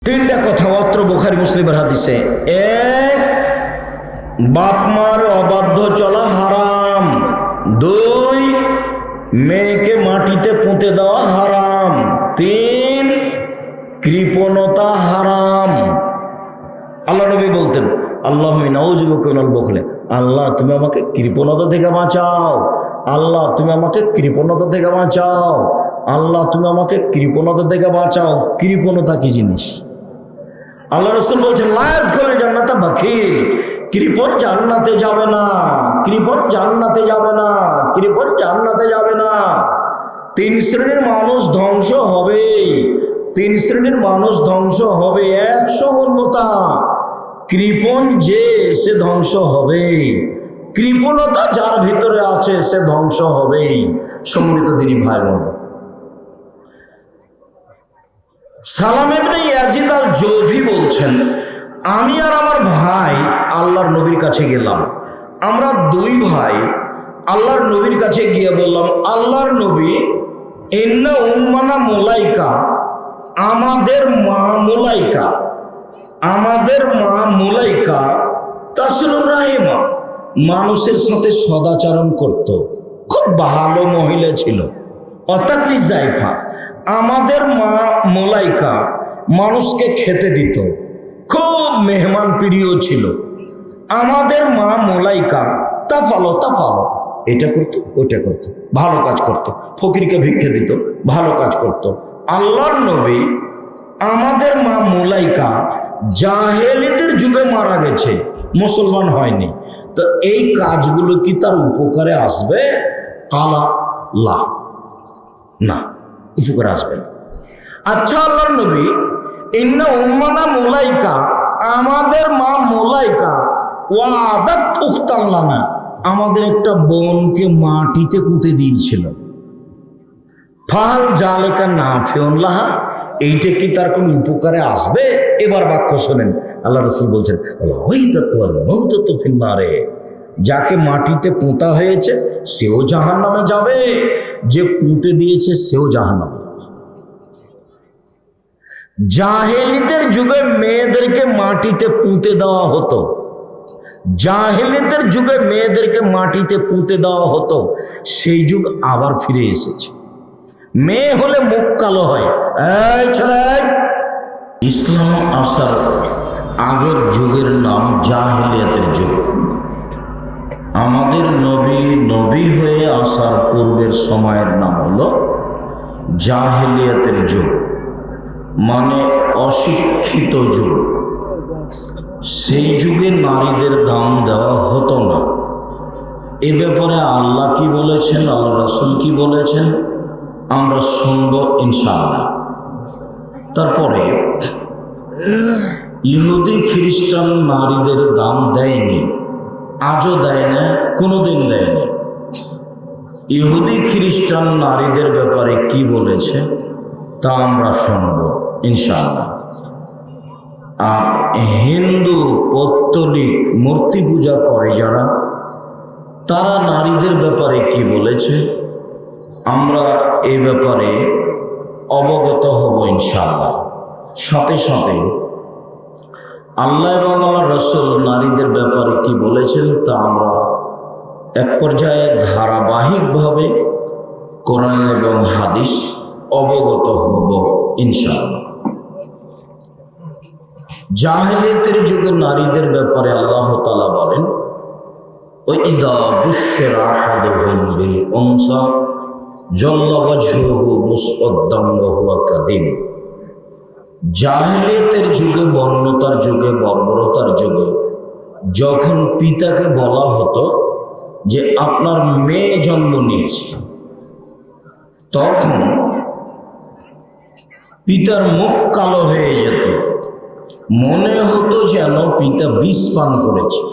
তিনটা কথা অত্র বুখারী মুসলিমের হাদিসে। এক, বাপ মার অবাধ্য চলা হারাম। দুই, মেয়েকে মাটিতে পুঁতে দেওয়া হারাম। তিন, কৃপণতা হারাম। আল্লাহ নবী বলতেন, আল্লাহুম্মা নাউযু বিকা মিনাল বুখলি, আল্লাহ তুমি আমাকে কৃপণতা থেকে বাঁচাও, আল্লাহ তুমি আমাকে কৃপণতা থেকে বাঁচাও, আল্লাহ তুমি আমাকে কৃপণতা থেকে বাঁচাও। কৃপণতা কি জিনিস? আল্লাহ রাসূল বলছেন, লা ইয়াদখুলুল জান্নাতা বাখিল, কৃপণ জান্নাতে যাবে না, কৃপণ জান্নাতে যাবে না, কৃপণ জান্নাতে যাবে না। তিন শ্রেণীর মানুষ ধ্বংস হবে, তিন শ্রেণীর মানুষ ধ্বংস হবে। এক, সহলতা, কৃপণ যে সে ধ্বংস হবে, কৃপণতা যার ভিতরে আছে সে ধ্বংস হবেই। সম্মানিত দিনী ভাই বোন, সালাম ইবনে ইয়াজিদ আল জৌফি বলছেন, আমি আর আমার ভাই আল্লাহর নবীর কাছে গেলাম। আমরা দুই ভাই আল্লাহর নবীর কাছে গিয়ে বললাম, আল্লাহর নবী, ইন্না উম্মানা মুলাইকা, আমাদের মা মুলাইকা, আমাদের মা মুলাইকা তাসিলুর রাহিমা, মানুষের সাথে সদাচরণ করত, খুব ভালো মহিলা ছিল। অতাকরি জাইফা, আমাদের মা মুলাইকা মানুষকে খেতে দিত, খুব মেহমান প্রিয় ছিল। আমাদের মা মুলাইকা তাফালো, এটা করতো ওটা করতো, ভালো কাজ করত, ফকিরকে ভিক্ষে দিত, ভালো কাজ করত। আল্লাহর নবী, আমাদের মা মুলাইকা জাহেলিয়াতের যুগে মারা গেছে, মুসলমান হয়নি, তো এই কাজগুলো কি তার উপকারে আসবে? কালা লা, না, উপকারে আসবে না। আচ্ছা আল্লাহর নবী, ইন্না উম্মানা মুলাইকা, আমাদের মা মুলাইকা ওয়াদাত উখতান লানা, আমাদের একটা বোনকে মাটিতে পুঁতে দিয়েছিল। ফাল জালেকা নাফিউন লাহা, এইটা কি তার কোনো উপকারে আসবে? এবার বাক্য শোনেন, আল্লাহ রাসূল বলছেন, ওয়াইদাতু ওয়াল মাউতাতু ফিন নারে, যাকে মাটিতে পোঁতা হয়েছে সেও জাহান্নামে যাবে, যে পুঁতে দিয়েছে সেও জাহান্নামে। জাহেলিয়াতের যুগে মেয়েদেরকে মাটিতে পুঁতে দেওয়া হতো, জাহেলিয়াতের যুগে মেয়েদেরকে মাটিতে পুঁতে দেওয়া হতো, সেই যুগ আবার ফিরে এসেছে। মেয়ে হলে মুখ কালো হয়। এই ছেলে, ইসলাম আসার আগের যুগের নাম জাহেলিয়াতের যুগ। আমাদের নবী হয়ে আসার পূর্বের সময়ের নাম হলো জাহেলিয়াতের যুগ, মানে অশিক্ষিত যুগ। সেই যুগে নারীদের দাম দেওয়া হতো না। এ ব্যাপারে আল্লাহ কি বলেছেন, আল্লাহ রাসূল কি বলেছেন, আমরা শুনব ইনশাআল্লাহ। তারপরে ইহুদি খ্রিস্টান নারীদের দাম দেয়নি, আজও দেয় না, কোনোদিন দেয়নি। ইহুদি খ্রিস্টান নারীদের ব্যাপারে কি বলেছে তা আমরা শুনব ইনশাআল্লাহ। আর হিন্দু পৌত্তলিক মূর্তি পূজা করে যারা, তারা নারীদের ব্যাপারে কি বলেছে আমরা এই ব্যাপারে অবগত হব ইনশাআল্লাহ। সাথে সাথে আল্লাহ এবং আল্লাহর রাসূল নারীদের ব্যাপারে কি বলেছেন তা আমরা এক পর্যায়ে ধারাবাহিকভাবে কোরআন এবং হাদিস অবগত হব ইনশাআল্লাহ। জাহেলিয়াতের যুগে নারীদের ব্যাপারে আল্লাহ তাআলা বলেন, ওয়াইদা বুশশিরা আহাদুহুম বিল উনসা জাল্লা ওয়াজহুহু মুসওয়াদ্দান ওয়া হুয়া কাযীম। জাহেলিয়াতের যুগে, বর্ণতার যুগে, বর্বরতার যুগে যখন পিতাকে বলা হতো যে আপনার মেয়ে জন্ম নিয়েছে, তখন পিতার মুখ কালো হয়ে যেত, মনে হতো যেন পিতা বিষ পান করেছে,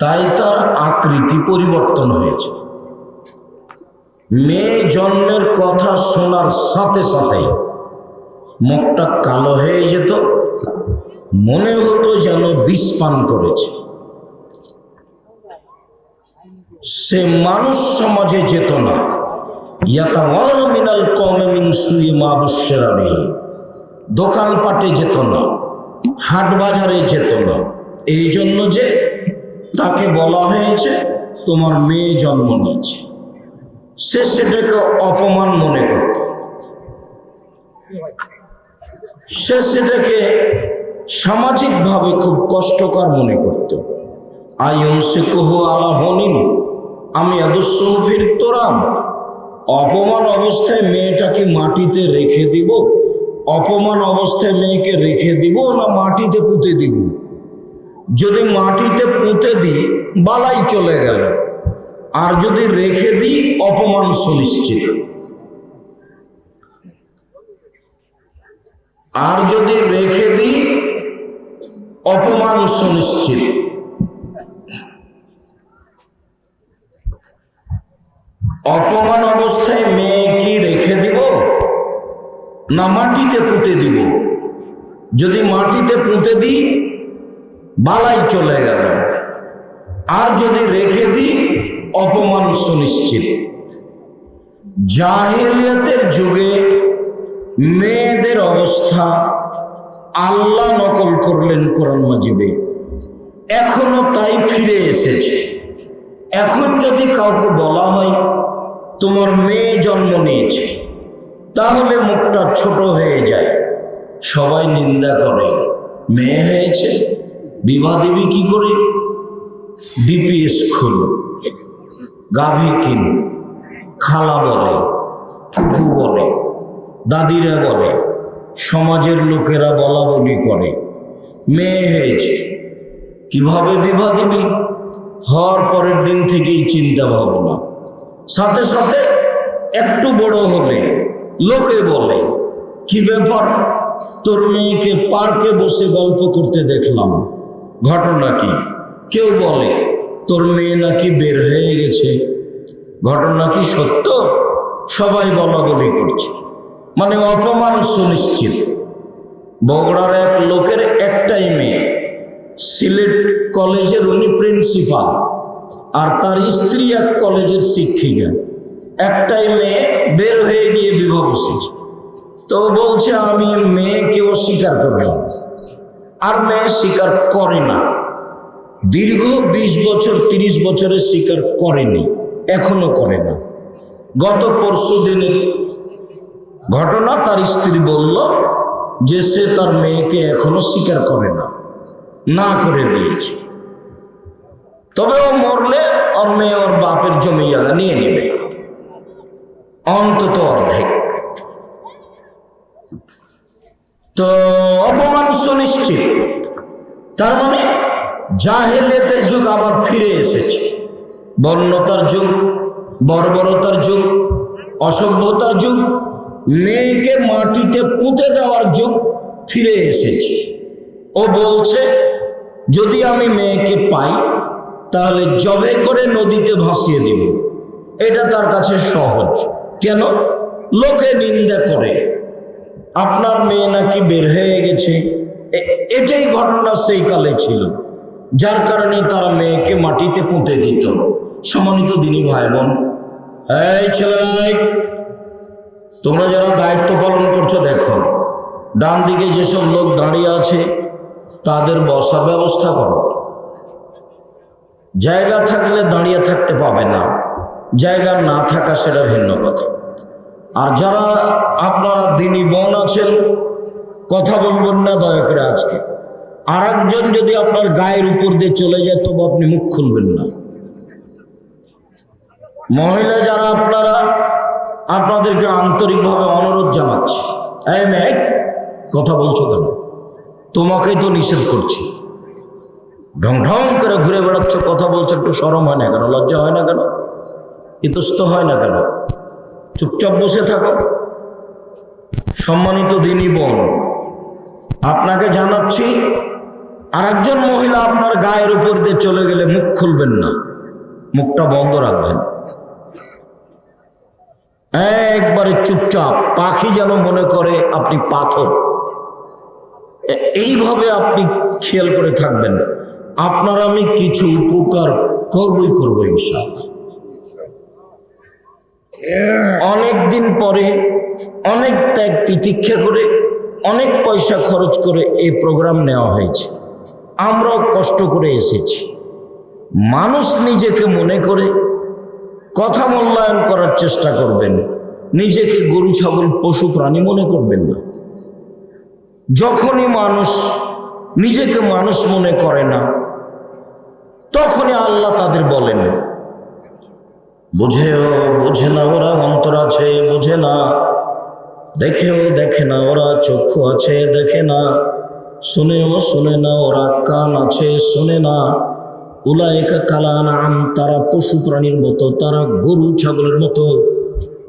তাই তার আকৃতি পরিবর্তন হয়েছে। মেয়ে জন্মের কথা শোনার সাথে সাথে মুখটা কালো হয়ে যেত, মনে হতো যেন বিষ পান করেছে। সে মানুষ সমাজে যেত না। ইয়াতাওয়ারা মিনাল কওমি মিন সুই মা বুশশিরা বিহি, দোকানপাটে যেত না, হাট বাজারে যেত না, এই জন্য যে তাকে বলা হয়েছে তোমার মেয়ে জন্ম নিয়েছে। সে সেটাকে অপমান মনে করত, সে সেটাকে সামাজিকভাবে খুব কষ্টকর মনে করত। আইয়ুমসিকুহু আলা হুনিন আম ইয়াদুসসুহু ফিত তুরাব, অপমান অবস্থায় মেয়েটাকে মাটিতে রেখে দিব, অপমান অবস্থায় মেয়েকে রেখে দিব না মাটিতে পুঁতে দিব? যদি মাটিতে পুঁতে দিই বালাই চলে গেল, আর যদি রেখে দিই অপমান সুনিশ্চিত। আর যদি রেখে দিই অপমান সুনিশ্চিত। অপমান অবস্থায় মেয়ে কি রেখে দিব না মাটিতে পুঁতে দিব? যদি মাটিতে পুঁতে দিই বালাই চলে গেল, আর যদি রেখে দিই অপমান সুনিশ্চিত। জাহেলিয়াতের যুগে মেয়েদের অবস্থা আল্লাহ নকল করলেন কোরআন মাজিদে, এখনো তাই ফিরে এসেছে। এখন যদি কাউকে বলা হয় তোমার মেয়ে জন্ম নিয়েছে, তাহলে মুখটা ছোট হয়ে যায়, সবাই নিন্দা করে। মেয়ে হয়েছে, বিবাহ দিবি কি করে? বিপিএস খুল, গাভী কিন, খালা বলে, ফুফু বলে, দাদিরা বলে, সমাজের লোকেরা বলা বলি করে। মেয়ে হয়েছে, কিভাবে বিবাহ দিবি? হওয়ার পরের দিন থেকেই চিন্তা ভাবনা। সাথে সাথে একটু বড় হলে লোকে বলে কি ব্যাপার, তোর মেয়েকে পার্কে বসে গল্প করতে দেখলাম, ঘটনা কি? কেউ বলে তোর মেয়ে নাকি বের হয়ে গেছে, ঘটনা কি সত্য? সবাই বলা বলি করছে, মানে অপমান সুনিশ্চিত। বগুড়ার এক লোকের একটাই মেয়ে, সিলেট কলেজের উনি প্রিন্সিপাল, আর তার স্ত্রী এক কলেজের শিক্ষিকা। একটাই মেয়ে, বের হয়ে গিয়ে বিবাহ বসেছে। তো বলছে আমি মেয়েকে অস্বীকার করব, আর মেয়ে স্বীকার করে না। দীর্ঘ 20 বছর 30 বছরের স্বীকার করেনি, এখনো করে না। গত পরশু দিনের ঘটনা, তার স্ত্রী বলল যে সে তার মেয়েকে এখনো স্বীকার করে না, না করে দিয়েছে। তবে ও মরলে ওর মেয়ে ওর বাপের জমি জায়গা নিয়ে নেবে, অন্তত অর্ধেক। তো অপমান সুনিশ্চিত। তার মানে জাহেলিয়াতের যুগ আবার ফিরে এসেছে, বর্ণতার যুগ, বর্বরতার যুগ, অসভ্যতার যুগ, মেয়েকে মাটিতে পুঁতে দেওয়ার যুগ ফিরে এসেছে। ও বলছে যদি আমি মেয়েকে পাই তাহলে জবে করে নদীতে ভাসিয়ে দিব। এটা তার কাছে সহজ। কেন? লোকে নিন্দা করে আপনার মেয়ে নাকি বের হয়ে গেছে। এটাই ঘটনা সেই কালে ছিল, যার কারণে তারা মেয়েকে মাটিতে পুঁতে দিত। সম্মানিত দিনী ভাই বোন, এই ছেলেরাই, তোমরা যারা দায়িত্ব পালন করছো দেখো, ডান দিকে যেসব লোক দাঁড়িয়ে আছে তাদের বসার ব্যবস্থা করো। জায়গা থাকলে দাঁড়িয়ে থাকতে পাবে না, জায়গা না থাকা সেটা ভিন্ন কথা। আর যারা আপনারা দিনী বোন আছেন, কথা বলবেন না দয়া করে আজকে। আর একজন যদি আপনার গায়ের উপর দিয়ে চলে যায় তবে আপনি মুখ খুলবেন না। মহিলা যারা আপনারা, আপনাদেরকে আন্তরিকভাবে অনুরোধ জানাচ্ছি, এই মেয়ে কথা বলছো কেন? তোমাকেই তো নিষেধ করছি। ঢং ঢং করে ঘুরে বেড়াচ্ছ, কথা বলছো, একটু শরম হয় না কেন? লজ্জা হয় না কেন? ইতস্ত হয় না কেন? চুপচাপ বসে থাকো। সম্মানিত দিনী বোন, আপনাকে জানাচ্ছি, আর একজন মহিলা আপনার গায়ের উপর দিয়ে চলে গেলে মুখ খুলবেন না, মুখটা বন্ধ রাখবেন। একবারে চুপচাপ, পাখি যেন মনে করে আপনি পাথর। এইভাবে আপনি খেয়াল করে থাকবেন, আপনার আমি কিছু উপকার করবো ইনশাআল্লাহ। অনেক দিন পরে, অনেক ত্যাগ তিতিক্ষা করে অনেক পয়সা খরচ করে এই প্রোগ্রাম নেওয়া হয়েছে, আমরাও কষ্ট করে এসেছি। মানুষ নিজেকে মনে করে কথা মূল্যায়ন করার চেষ্টা করবেন, নিজেকে গরু ছাগল পশু প্রাণী মনে করবেন না। যখনই মানুষ নিজেকে মানুষ মনে করে না, তখনই আল্লাহ তাদের বলেন, বোঝে না ওরা অন্তর আছে, বোঝে না, দেখেও দেখে না ওরা চক্ষু আছে, দেখে না, শুনেও শুনে না ওরা কান আছে, শুনে না। উলাইকা কাল আনআম, তারা পশু প্রাণীর মতো, তারা গরু ছাগলের মতো,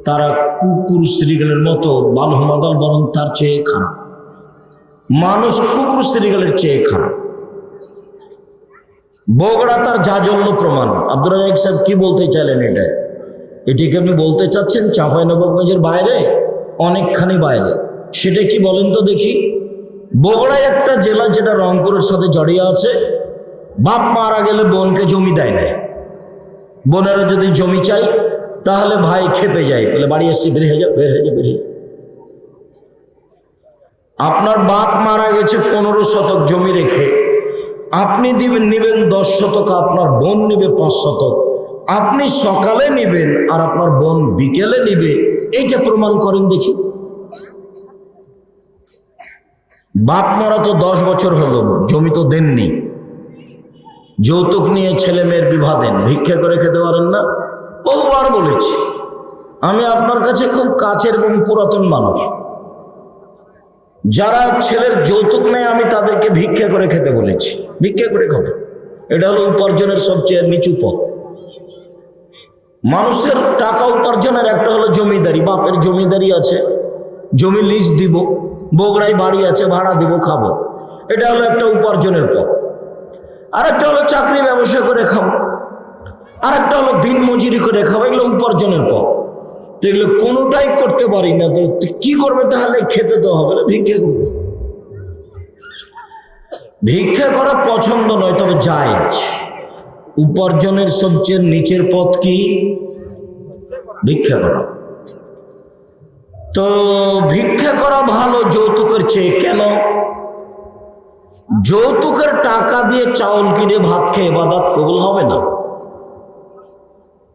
তারা কুকুর শ্রীগালের মতো। বালহুম আদাল, বরং তার চেয়ে খারাপ। মানুষ কুকুর শ্রীগালের চেয়ে খারাপ। বগুড়া তার জাজল্য প্রমাণ। আব্দুর রাজ্জাক সাহেব কি বলতে চাইলেন? এটিকে আপনি বলতে চাচ্ছেন চাঁপাইনবাবগঞ্জের বাইরে, অনেকখানি বাইরে। সেটা কি বলেন তো দেখি। বগুড়ায় একটা জেলা যেটা রংপুরের সাথে জড়িয়ে আছে, বাপ মারা গেলে বোনকে জমি দেয় না। বোনেরা যদি জমি চাই তাহলে ভাই খেপে যায়, বলে বাড়ি এসছি, বের হয়ে যাও, বের হয়ে যাও, বের হয়ে। আপনার বাপ মারা গেছে 15 শতক জমি রেখে, আপনি নিবেন 10 শতক, আপনার বোন নিবে 5 শতক। আপনি সকালে নিবেন আর আপনার বোন বিকেলে নিবে, এইটা প্রমাণ করেন দেখি। বাপ মারা তো 10 বছর হলো, জমি তো দেননি, যৌতুক নিয়ে ছেলে মেয়ের বিবাহ দেন, ভিক্ষা করে খেতে পারেন না। বহুবার বলেছি, আমি আপনার কাছে খুব কাছের এবং পুরাতন মানুষ। যারা ছেলের যৌতুক নেয় আমি তাদেরকে ভিক্ষা করে খেতে বলেছি, ভিক্ষা করে খাবে। এটা হলো উপার্জনের সবচেয়ে নিচু পথ। মানুষের টাকা উপার্জনের একটা হলো জমিদারি। বাপের জমিদারি আছে, জমি লিজ দিব, বগুড়ায় বাড়ি আছে, ভাড়া দিব, খাবো। এটা হলো একটা উপার্জনের পথ। আর একটা হলো চাকরি ব্যবসা করে খাবো, আর একটা হলো দিন মজুরি করে খাবো। এগুলো উপার্জনের পথ। তো এগুলো কোনোটাই করতে পারি না, তো কি করবে? তাহলে খেতে তো হবে, ভিক্ষা করবে। ভিক্ষা করা পছন্দ নয়, তবে জায়েজ। উপার্জনের সবচেয়ে নিচের পথ কি? ভিক্ষা করা। তো ভিক্ষা করা ভালো যৌতুকের চেয়ে। কেন? যৌতুকের টাকা দিয়ে চাউল কিনে ভাত খেয়ে ইবাদত কবুল হবে না।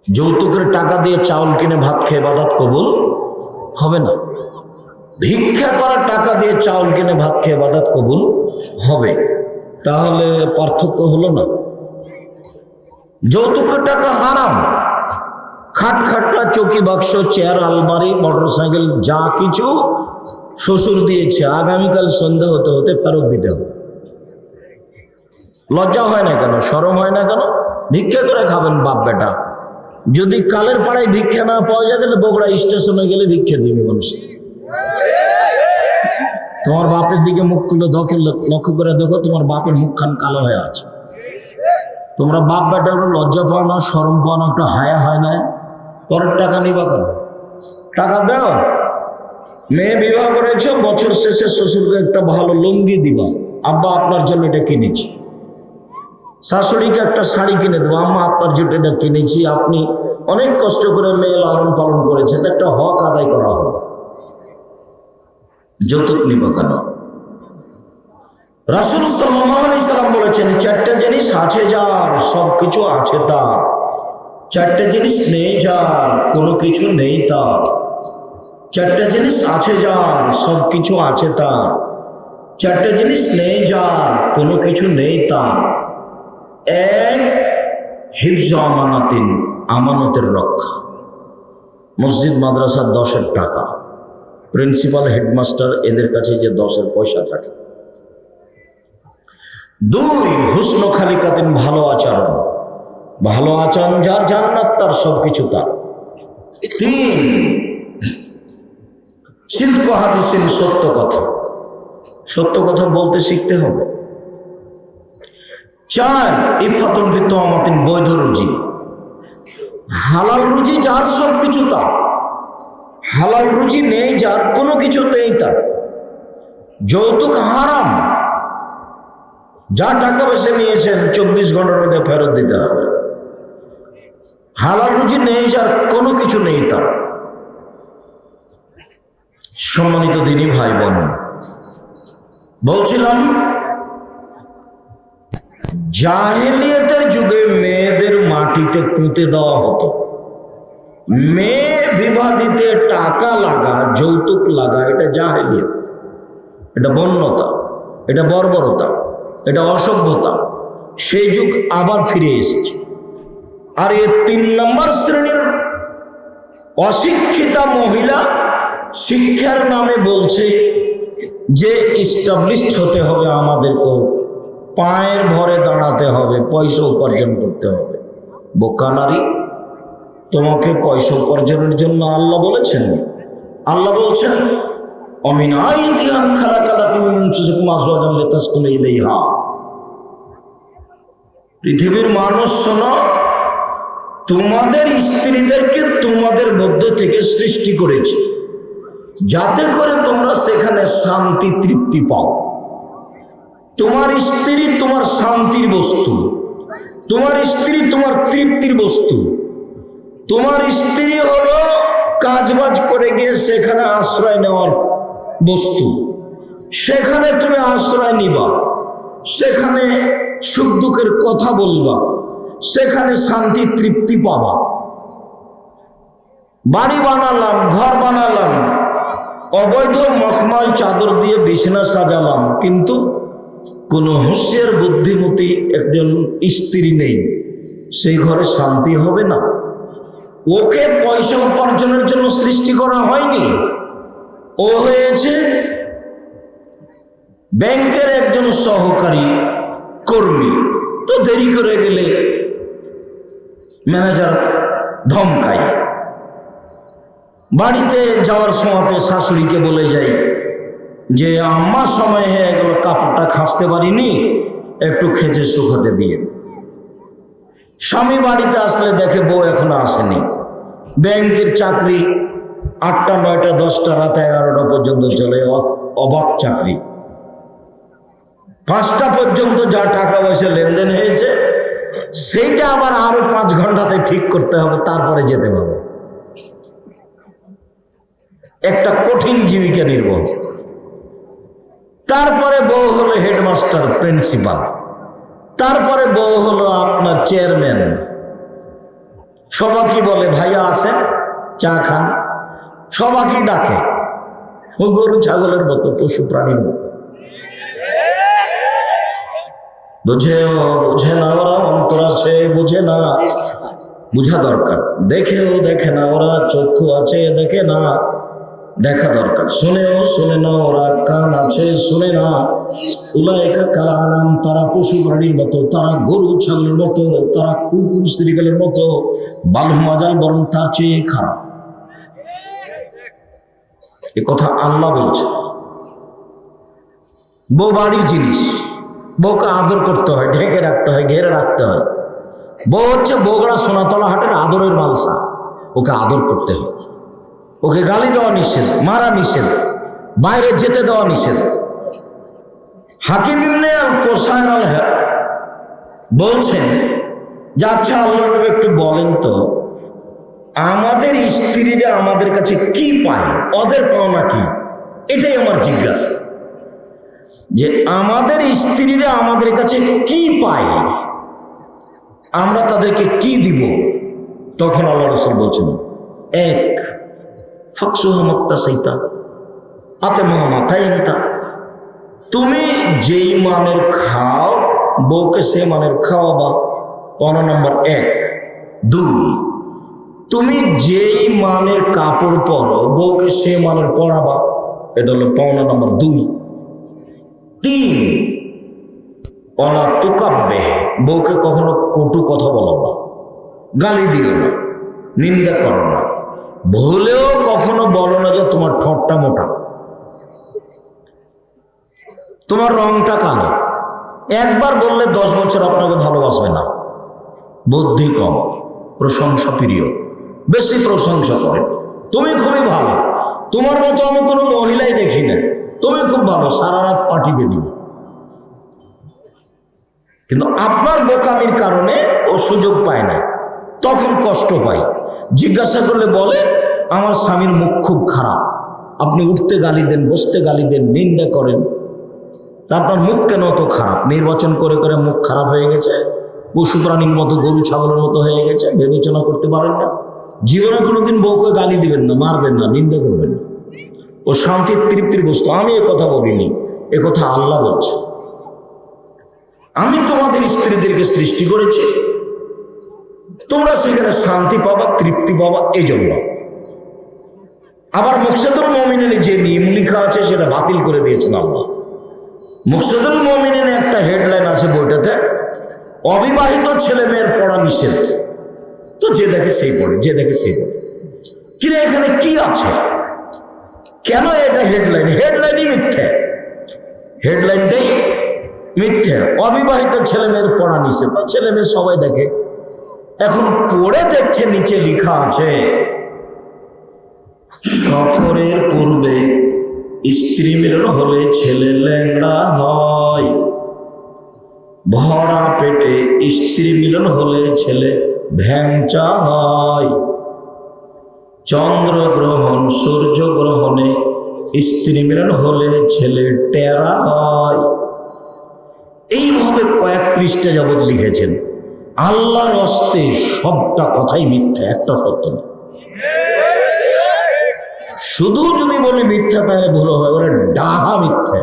যৌতুকের টাকা দিয়ে চাউল কিনে ভাত খেয়ে ইবাদত কবুল হবে না। ভিক্ষা করার টাকা দিয়ে চাউল কিনে ভাত খেয়ে ইবাদত কবুল হবে। তাহলে পার্থক্য হলো না? যৌতুকের টাকা হারাম। খাটখাটলা, চৌকি, বাক্স, চেয়ার, আলমারি, মোটরসাইকেল, যা কিছু শ্বশুর দিয়েছে, আগামীকাল সন্ধ্যা হতে হতে ফেরত দিতে হবে। লজ্জা হয় না কেন? শরম হয় না কেন? ভিক্ষা করে খাবেন বাপ বেটা। যদি কালের পাড়ায় ভিক্ষা না পাওয়া যায়, তাহলে বগুড়া স্টেশনে গেলে ভিক্ষা দিবে মানুষ। তোমার বাপের দিকে মুখ খুলে লক্ষ্য করে দেখো, তোমার বাপের মুখখান কালো হয়ে আছে। তোমরা বাপ বেটা একটু লজ্জা পাও না, শরম পাও না, একটু হায়া হয় না? পরের টাকা নিবা কেন? টাকা দাও। মেয়ে বিবাহ করেছ, বছর শেষে শ্বশুরকে একটা ভালো লুঙ্গি দিবা, আব্বা আপনার জন্য এটা কিনেছি। শাশুড়িকে একটা শাড়ি কিনে দেবো, আম্মা আপনার জন্য এটা কিনেছি, আপনি অনেক কষ্ট করে মেয়ে লালন পালন করেছেন, একটা হক আদায় করা হবে। যৌতুক নিব কেন? রাসূল সাল্লাল্লাহু আলাইহি সাল্লাম বলেছেন, 4টে জিনিস আছে যার, সব কিছু আছে তার। 4টে জিনিস নেই যার, কোনো কিছু নেই তার। 4টে জিনিস আছে যার, সব কিছু আছে তার। 4টে জিনিস নেই যার, কোনো কিছু নেই তার। 1, হিফজ আমানাতিন, আমানতের রক্ষা। মসজিদ মাদ্রাসার 10-এর টাকা, প্রিন্সিপাল, হেডমাস্টার, এদের কাছে যে 10-এর পয়সা থাকে। 2, হুসন খালিকাতিন, ভালো আচরণ। ভালো আচরণ যার, জান্নাত তার, সব কিছু তার। 3, সিদক হাদিসিন, সত্য কথা। সত্য কথা বলতে শিখতে হবে। 4, ইফাতুন ফি তুমাতিন, বৈধ রুজি। হালাল রুজি যার, সব কিছু তার। হালাল রুজি নেই যার, কোনো কিছু নেই তার। যৌতুক হারাম। যা টাকা পয়সা নিয়েছেন 24 ঘন্টার মধ্যে ফেরত দিতে হবে। হালাল রুজি নেই যার, কোনো কিছু নেই তার। সম্মানিত দিনী ভাই বোন, বলছিলাম জাহেলিয়াতের যুগে মেয়েদের মাটিতে পুঁতে দেওয়া হতো। মেয়ে বিবাহ দিতে টাকা লাগা, যৌতুক লাগা, এটা জাহেলিয়াত, এটা বন্যতা, এটা বর্বরতা, এটা অসভ্যতা। সেই যুগ আবার ফিরে এসেছে। আর এই 3 নম্বর শ্রেণীর অশিক্ষিতা মহিলা শিক্ষার নামে বলছে যে ইস্টাবলিশড হতে হবে, আমাদেরকেও পায়ের ভরে দাঁড়াতে হবে, পয়সা উপার্জন করতে হবে। বোকা নারী, তোমাকে পয়সা উপার্জনের জন্য আল্লাহ বলেছেন? আল্লাহ বলছেন অমিন আইতিহান খালাকালাকুম মিন আনফুসিকুম আজওয়াজান লিতাসকুনু ইলাইহা। পৃথিবীর মানুষ শোনো, তোমাদের স্ত্রীদেরকে তোমাদের মধ্য থেকে সৃষ্টি করেছে যাতে করে তোমরা সেখানে শান্তি তৃপ্তি পাও। তোমার স্ত্রী তোমার শান্তির বস্তু, তোমার স্ত্রী তোমার তৃপ্তির বস্তু। তোমার স্ত্রী হলো কাজবাজ করে গিয়ে সেখানে আশ্রয় নেওয়ার বস্তু। সেখানে তুমি আশ্রয় নিবা, সেখানে সুখ দুঃখের কথা বলবা, সেখানে শান্তি তৃপ্তি পাবা। বাড়ি বানালাম, ঘর বানালাম, অবৈধ মখমল চাদর দিয়ে বিছানা সাজালাম, কিন্তু কোনো হুঁশিয়ার বুদ্ধিমতী একজন স্ত্রী নেই, সেই ঘরে শান্তি হবে না। ওকে পয়সা উপার্জনের জন্য সৃষ্টি করা হয়নি, ও হয়েছে ব্যাংকের একজন সহকারী কর্মী। তো দেরি করে গেলে ম্যানেজার ধমকায়। বাড়িতে যাওয়ার সময়তে শাশুড়িকে বলে যায় যে আমার সময় হয়ে গেল, কাপড়টা খাঁচতে পারিনি, একটু খেঁচে শুকাতে দিয়ে। স্বামী বাড়িতে আসলে দেখে বউ এখনো আসেনি। ব্যাংকের চাকরি 8টা 9টা 10টা রাত 11টা পর্যন্ত চলে, অবাক চাকরি। 5টা পর্যন্ত যা টাকা পয়সা লেনদেন হয়েছে সেইটা আবার আরো 5 ঘন্টাতে ঠিক করতে হবে, তারপরে যেতে পারবে। একটা কঠিন জীবিকা নির্বাহ। তারপরে বউ হলো হেডমাস্টার, প্রিন্সিপাল। তারপরে বউ হলো আপনার চেয়ারম্যান। সবাইকে বলে ভাইয়া আসেন, চা খান, সবাইকে ডাকে। ও গরু ছাগলের মতো, পশু প্রাণীর মতো। বুঝে না ওরা, অন্তর আছে বুঝে না, বুঝা দরকার। দেখেও দেখে না ওরা, চক্ষু আছে দেখে না, দেখা দরকার। শুনেও শুনে না ওরা, কান আছে শুনে না। উলাইকা কাল আনাম, তারা পশু প্রাণীর মতো, তারা গরু ছাগলের মতো, তারা কুকুর স্ত্রীকালের মতো। বালহুম আযাল, বরং তার চেয়ে খারাপ। এ কথা আল্লাহ বলছে। বউ বাড়ির জিনিস, বউকে আদর করতে হয়, ঢেকে রাখতে হয়, ঘেরে রাখতে হয়। বউ হচ্ছে বগুড়া সোনাতলা হাটের আদরের মালসা, ওকে আদর করতে হয়। ওকে গালি দেওয়া নিষেধ, মারা নিষেধ, বাইরে যেতে দেওয়া নিষেধ। হাকিম ইবনে আল-কোসাইর বলছেন যে আচ্ছা আল্লাহর নবী একটু বলেন তো, আমাদের স্ত্রীরা আমাদের কাছে কি পায়, ওদের পাওনা কি? এটাই আমার জিজ্ঞাসা, যে আমাদের স্ত্রীরা আমাদের কাছে কি পায়, আমরা তাদেরকে কি দিব? তখন আল্লাহ রাসূল বলছেন, এক তুমি যেই মানের খাও বউকে সে মানের খাওয়াবা, পাওনা নম্বর 1। 2, তুমি যেই মানের কাপড় পরো বউকে সে মানের পরাবা, এটা হলো পাওনা নম্বর 2। 3, অলা তুকাব্বে, বউকে কখনো কটু কথা বলো না, গালি দিও না, নিন্দা করো না। ভুলেও কখনো বলো না যে তোমার ঠোঁটটা মোটা, তোমার রংটা কালো। একবার বললে 10 বছর আপনাকে ভালোবাসবে না। বুদ্ধি কম, প্রশংসা প্রিয়, বেশি প্রশংসা করেন। তুমি খুবই ভালো, তোমার মতো আমি কোনো মহিলাই দেখি না, তুমি খুব ভালো, সারা রাত পাটি বেঁধিবে। কিন্তু আপনার বোকামির কারণে ও সুযোগ পায় না, তখন কষ্ট পায়। জিজ্ঞাসা করলে বলে আমার স্বামীর মুখ খুব খারাপ, আপনি উঠতে গালি দেন, বসতে গালি দেন, নিন্দা করেন। তা আপনার মুখ কেন অত খারাপ? নির্বাচন করে করে মুখ খারাপ হয়ে গেছে, পশু প্রাণীর মতো, গরু ছাগলের মতো হয়ে গেছে, বিবেচনা করতে পারেন না। জীবনে কোনোদিন বউকে গালি দিবেন না, মারবেন না, নিন্দা করবেন না। ও শান্তির তৃপ্তির বস্তু। আমি কথা বলিনি, কথা আল্লাহ বলছে। আমি তোমাদের স্ত্রীদেরকে সৃষ্টি করেছি, তোমরা সেখানে শান্তি পাবা, তৃপ্তি পাবা, এই জন্য। আবার মুকসাদুল মুমিনিনে যে নিয়ম লেখা আছে সেটা বাতিল করে দিয়েছেন আল্লাহ। মুকসাদুল মুমিনিনে একটা হেডলাইন আছে বইটাতে, অবিবাহিত ছেলে মেয়ের পড়া নিষেধ। তো যে দেখে সেই পড়ে, যে দেখে সেই পড়ে। কিরে এখানে কি আছে? কেন এটা হেডলাইন? হেডলাইনই মিথ্যে, হেডলাইনটাই মিথ্যে। অবিবাহিত ছেলে মেয়ের পড়া নিষেধ, তো ছেলে মেয়ে সবাই দেখে। এখন পড়ে দেখছে নিচে লেখা আছে, সফরের পূর্বে স্ত্রী মিলন হলে ছেলে ল্যাংড়া হয়, ভরা পেটে স্ত্রী মিলন হলে ছেলে ভ্যাংচা হয়, চন্দ্রগ্রহণ সূর্যগ্রহণে স্ত্রী মিলন হলে ছেলে টেরা হয়। এইভাবে কয়েক পৃষ্ঠা যাবৎ লিখেছেন। আল্লাহর হস্তে সবটা কথাই মিথ্যা, একটা সত্য না। শুধু যদি বলি মিথ্যা তাহলে ভুল হবে, ওরা ডাহা মিথ্যা।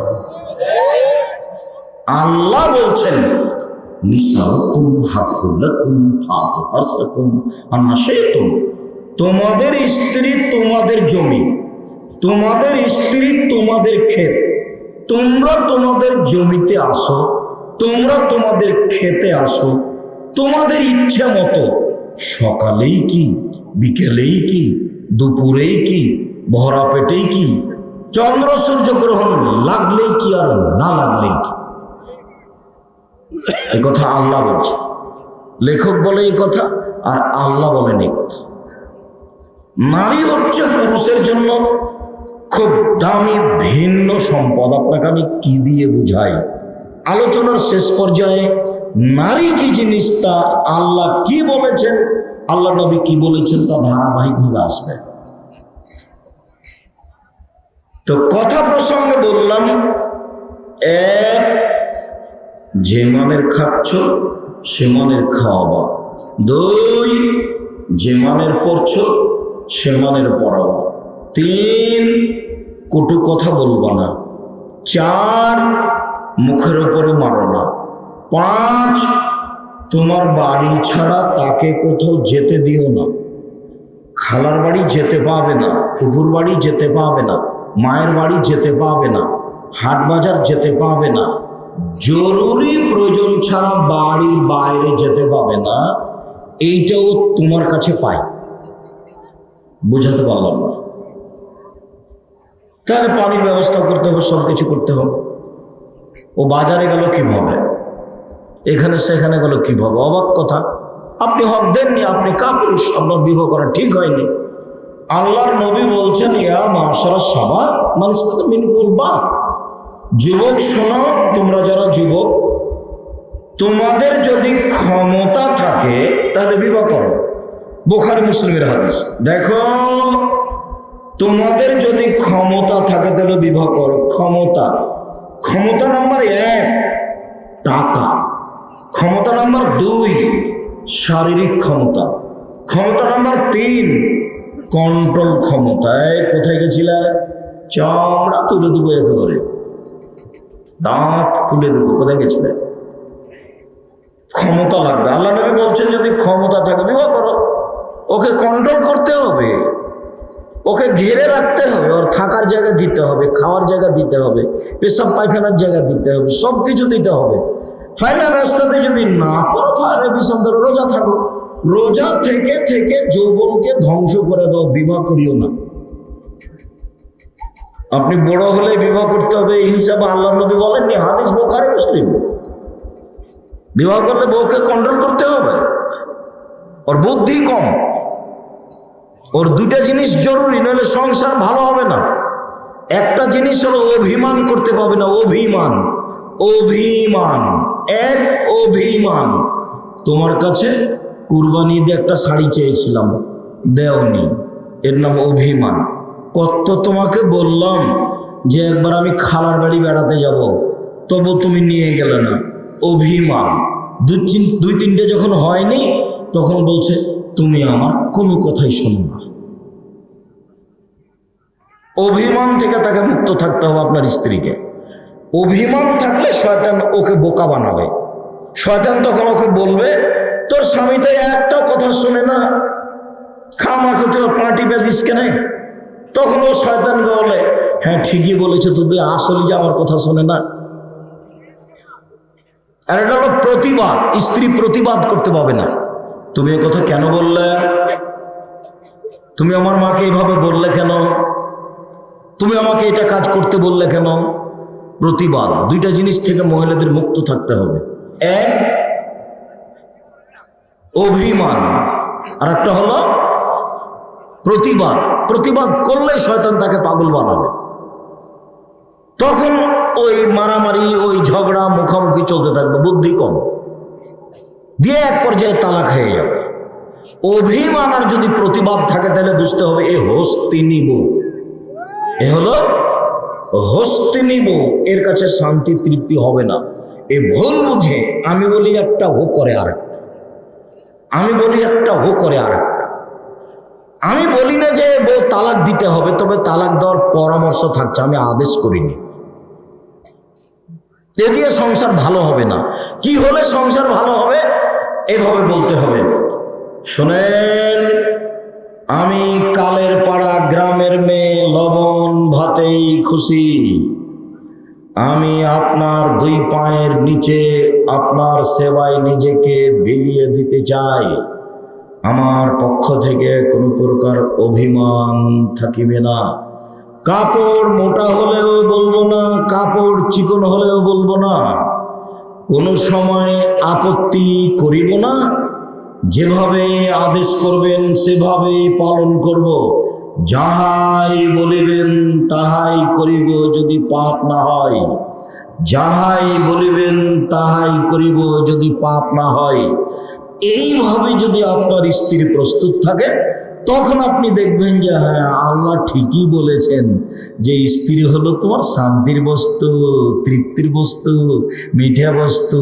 আল্লাহ বলছেন নিসাউকুম হারসুল লাকুম ফাতু হারসাকুম আন্না শাইতুম, তোমাদের স্ত্রী তোমাদের জমি, তোমাদের স্ত্রী তোমাদের ক্ষেত। তোমরা তোমাদের জমিতে আসো, তোমরা তোমাদের খেতে আসো, তোমাদের ইচ্ছে মতো। সকালেই কি, বিকেলেই কি, দুপুরেই কি, ভরা পেটেই কি, চন্দ্র সূর্য গ্রহণ লাগলেই কি আর না লাগলেই কি। এই কথা আল্লাহ বলছে। লেখক বলে এই কথা, আর আল্লাহ বলেন এই কথা। নারী হচ্ছে পুরুষের জন্য খুব দামি ভিন্ন সম্পদ। আপনাকে আমি কি দিয়ে বুঝাই? আলোচনার শেষ পর্যায়ে নারী কি জিনিস তা আল্লাহ কি বলেছেন, আল্লাহ নবী কি বলেছেন তা ধারাবাহিকভাবে আসবে। তো কথা প্রসঙ্গে বললাম, এক, যে মানের খাচ্ছ সে মানের খাওয়াবা। দুই, যে মানের পড়ছ সে মানের পড়াবা। তিন, কটু কথা বলবা না। চার, মুখের উপরে মারো না। পাঁচ, তোমার বাড়ি ছাড়া তাকে কোথাও যেতে দিও না। খালার বাড়ি যেতে পাবে না, ফুফুর বাড়ি যেতে পাবে না, মায়ের বাড়ি যেতে পাবে না, হাট বাজার যেতে পাবে না, জরুরি প্রয়োজন ছাড়া বাড়ির বাইরে যেতে পাবে না। এইটাও তোমার কাছে পাই। বুঝাতে পারলাম না? তাহলে পানির ব্যবস্থা করতে হবে, সব কিছু করতে হবে। ও বাজারে গেল কিভাবে, এখানে সেখানে গেল কিভাবে? অবাক কথা। আপনি হক দেননি, আপনি কাপুরুষ, আপনার বিবাহ করা ঠিক হয়নি। আল্লাহর নবী বলছেন, ইয়া মাশারা শাবাব মান ইসতাতা মিনকুমুল বাত, যুবক শোনো, তোমরা যারা যুবক, তোমাদের যদি ক্ষমতা থাকে তাহলে বিবাহ করো। বুখারী মুসলিমের হাদিস। দেখো, তোমাদের যদি ক্ষমতা থাকে তাহলে বিবাহ করো। ক্ষমতা, ক্ষমতা নাম্বার 1 টাকা, ক্ষমতা নাম্বার 2 শারীরিক ক্ষমতা, ক্ষমতা নাম্বার 3 কন্ট্রোল ক্ষমতা। কোথায় গেছিলে? চামড়া তুলে দেবো, একেবারে দাঁত খুলে দেবো। কোথায় গেছিলে? ক্ষমতা লাগবে। আল্লাহ নবী বলছেন যদি ক্ষমতা থাকে বিবাহ করো। ওকে কন্ট্রোল করতে হবে, ওকে ঘিরে রাখতে হবে, ওর থাকার জায়গা দিতে হবে, খাওয়ার জায়গা দিতে হবে, পেশাব পায়খানার জায়গা দিতে হবে, সব কিছু দিতে হবে। ফাইনাল রাস্তাতে যদি না পড়ো, ফায়ারের বিষম ধরো, রোজা থাকো। রোজা থেকে থেকে যৌবনকে ধ্বংস করে দাও, বিবাহ করিও না। আপনি বড় হলে বিবাহ করতে হবে এই হিসাবে আল্লাহ নবী বলেননি, হাদিস বুখারী মুসলিম। বিবাহ করলে বউকে কন্ট্রোল করতে হবে। ওর বুদ্ধি কম, ওর দুটা জিনিস জরুরি, নইলে সংসার ভালো হবে না। একটা জিনিস হলো অভিমান করতে পারবে না। অভিমান, অভিমান, এক অভিমান। তোমার কাছে কুরবানি দিয়ে একটা শাড়ি চেয়েছিলাম, দেওনি, এর নাম অভিমান। কত তোমাকে বললাম যে একবার আমি খালার বাড়ি বেড়াতে যাব, তবু তুমি নিয়ে গেলে না। অভিমান। দুই তিনটে যখন হয়নি তখন বলছে তুমি আমার কোনো কথাই শোনো না। অভিমান থেকে তাকে মুক্ত থাকতে হবে আপনার স্ত্রীকে। অভিমান থাকলে শয়তান ওকে বোকা বানাবে। শয়তান তখন ওকে বলবে তোর স্বামী তো একটা কথা শোনে না, খামাখা তুই ওর পা টিপে দিস কেন? তখন ও শয়তানকে বলে হ্যাঁ ঠিকই বলেছে, তুই আসলে যে আমার কথা শোনে না। আর এটা হলো প্রতিবাদ। স্ত্রী প্রতিবাদ করতে পারবে না, তুমি এ কথা কেন বললে, তুমি আমার মাকে এইভাবে বললে কেন, তুমি আমাকে এটা কাজ করতে বললে কেন। প্রতিবাদ। দুইটা জিনিস থেকে মহিলাদের মুক্ত থাকতে হবে। এক অভিমান, আর একটা হলো প্রতিবাদ। প্রতিবাদ করলে শয়তান তাকে পাগল বানাবে। তখন ওই মারামারি, ওই ঝগড়া মুখামুখি চলতে থাকবে, বুদ্ধি কম দিয়ে এক পর্যায়ে তালাক হয়ে যাবে। অভিমান আর যদি প্রতিবাদ থাকে তাহলে বুঝতে হবে এ হস্তিনী বউ, এ হলো হস্তিনী বউ, এর কাছে শান্তি তৃপ্তি হবে না। এ ভুল বুঝে আমি বলি একটা, ও করে আরেকটা, আমি বলি একটা, ও করে আরেকটা। আমি বলি না যে বউ তালাক দিতে হবে, তবে তালাক দেওয়ার পরামর্শ থাকছে, আমি আদেশ করিনি। এ দিয়ে সংসার ভালো হবে না। কি হলে সংসার ভালো হবে? এভাবে বলতে হবে, শোনেন আমি কালের পাড়া গ্রামের মেয়ে, লবণ ভাতেই খুশি। আমি আপনার দুই পায়ের নিচে আপনার সেবায় নিজেকে বিলিয়ে দিতে চাই। আমার পক্ষ থেকে কোনো প্রকার অভিমান থাকিবে না। কাপড় মোটা হলেও বলবো না, কাপড় চিকন হলেও বলবো না, কোনো সময় আপত্তি করিব না। যেভাবে আদেশ করবেন সেভাবে পালন করব। যাহাই বলিবেন তাহাই করিব, যদি পাপ না হয়। যাহাই বলিবেন তাহাই করিব, যদি পাপ না হয়। এইভাবে যদি আপনার স্ত্রী প্রস্তুত থাকে, তখন আপনি দেখবেন যে হ্যাঁ আল্লাহ ঠিকই বলেছেন যে স্ত্রী হলো তোমার শান্তির বস্তু, তৃপ্তির বস্তু, মিঠা বস্তু।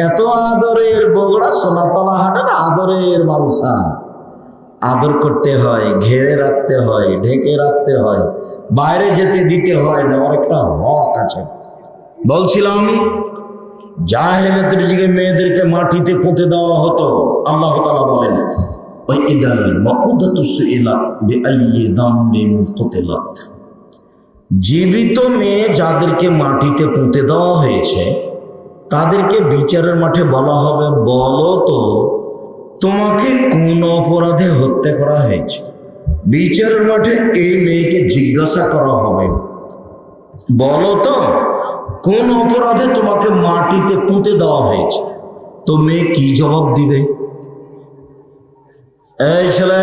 এত আদরের বগুড়া সোনাতলা হাটের আদরের মালসা। আদর করতে হয়, ঘেরে রাখতে হয়, ঢেকে রাখতে হয়, বাইরে যেতে দিতে হয় না। আমার একটা হক আছে। বলছিলাম জাহেলিয়াতের যুগে মেয়েদেরকে মাটিতে পুঁতে দেওয়া হতো। আল্লাহ তাআলা বলেন জীবিত মেয়ে যাদেরকে মাটিতে পুঁতে দেওয়া হয়েছে তাদেরকে বিচারের মাঠে বলা হবে, বলো তো তোমাকে কোন অপরাধে হত্যা করা হয়েছে। বিচারের মাঠে এই মেয়েকে জিজ্ঞাসা করা হবে, বলো তো কোন অপরাধে তোমাকে মাটিতে পুঁতে দেওয়া হয়েছে। তো মেয়ে কি জবাব দিবে? এই ছেলে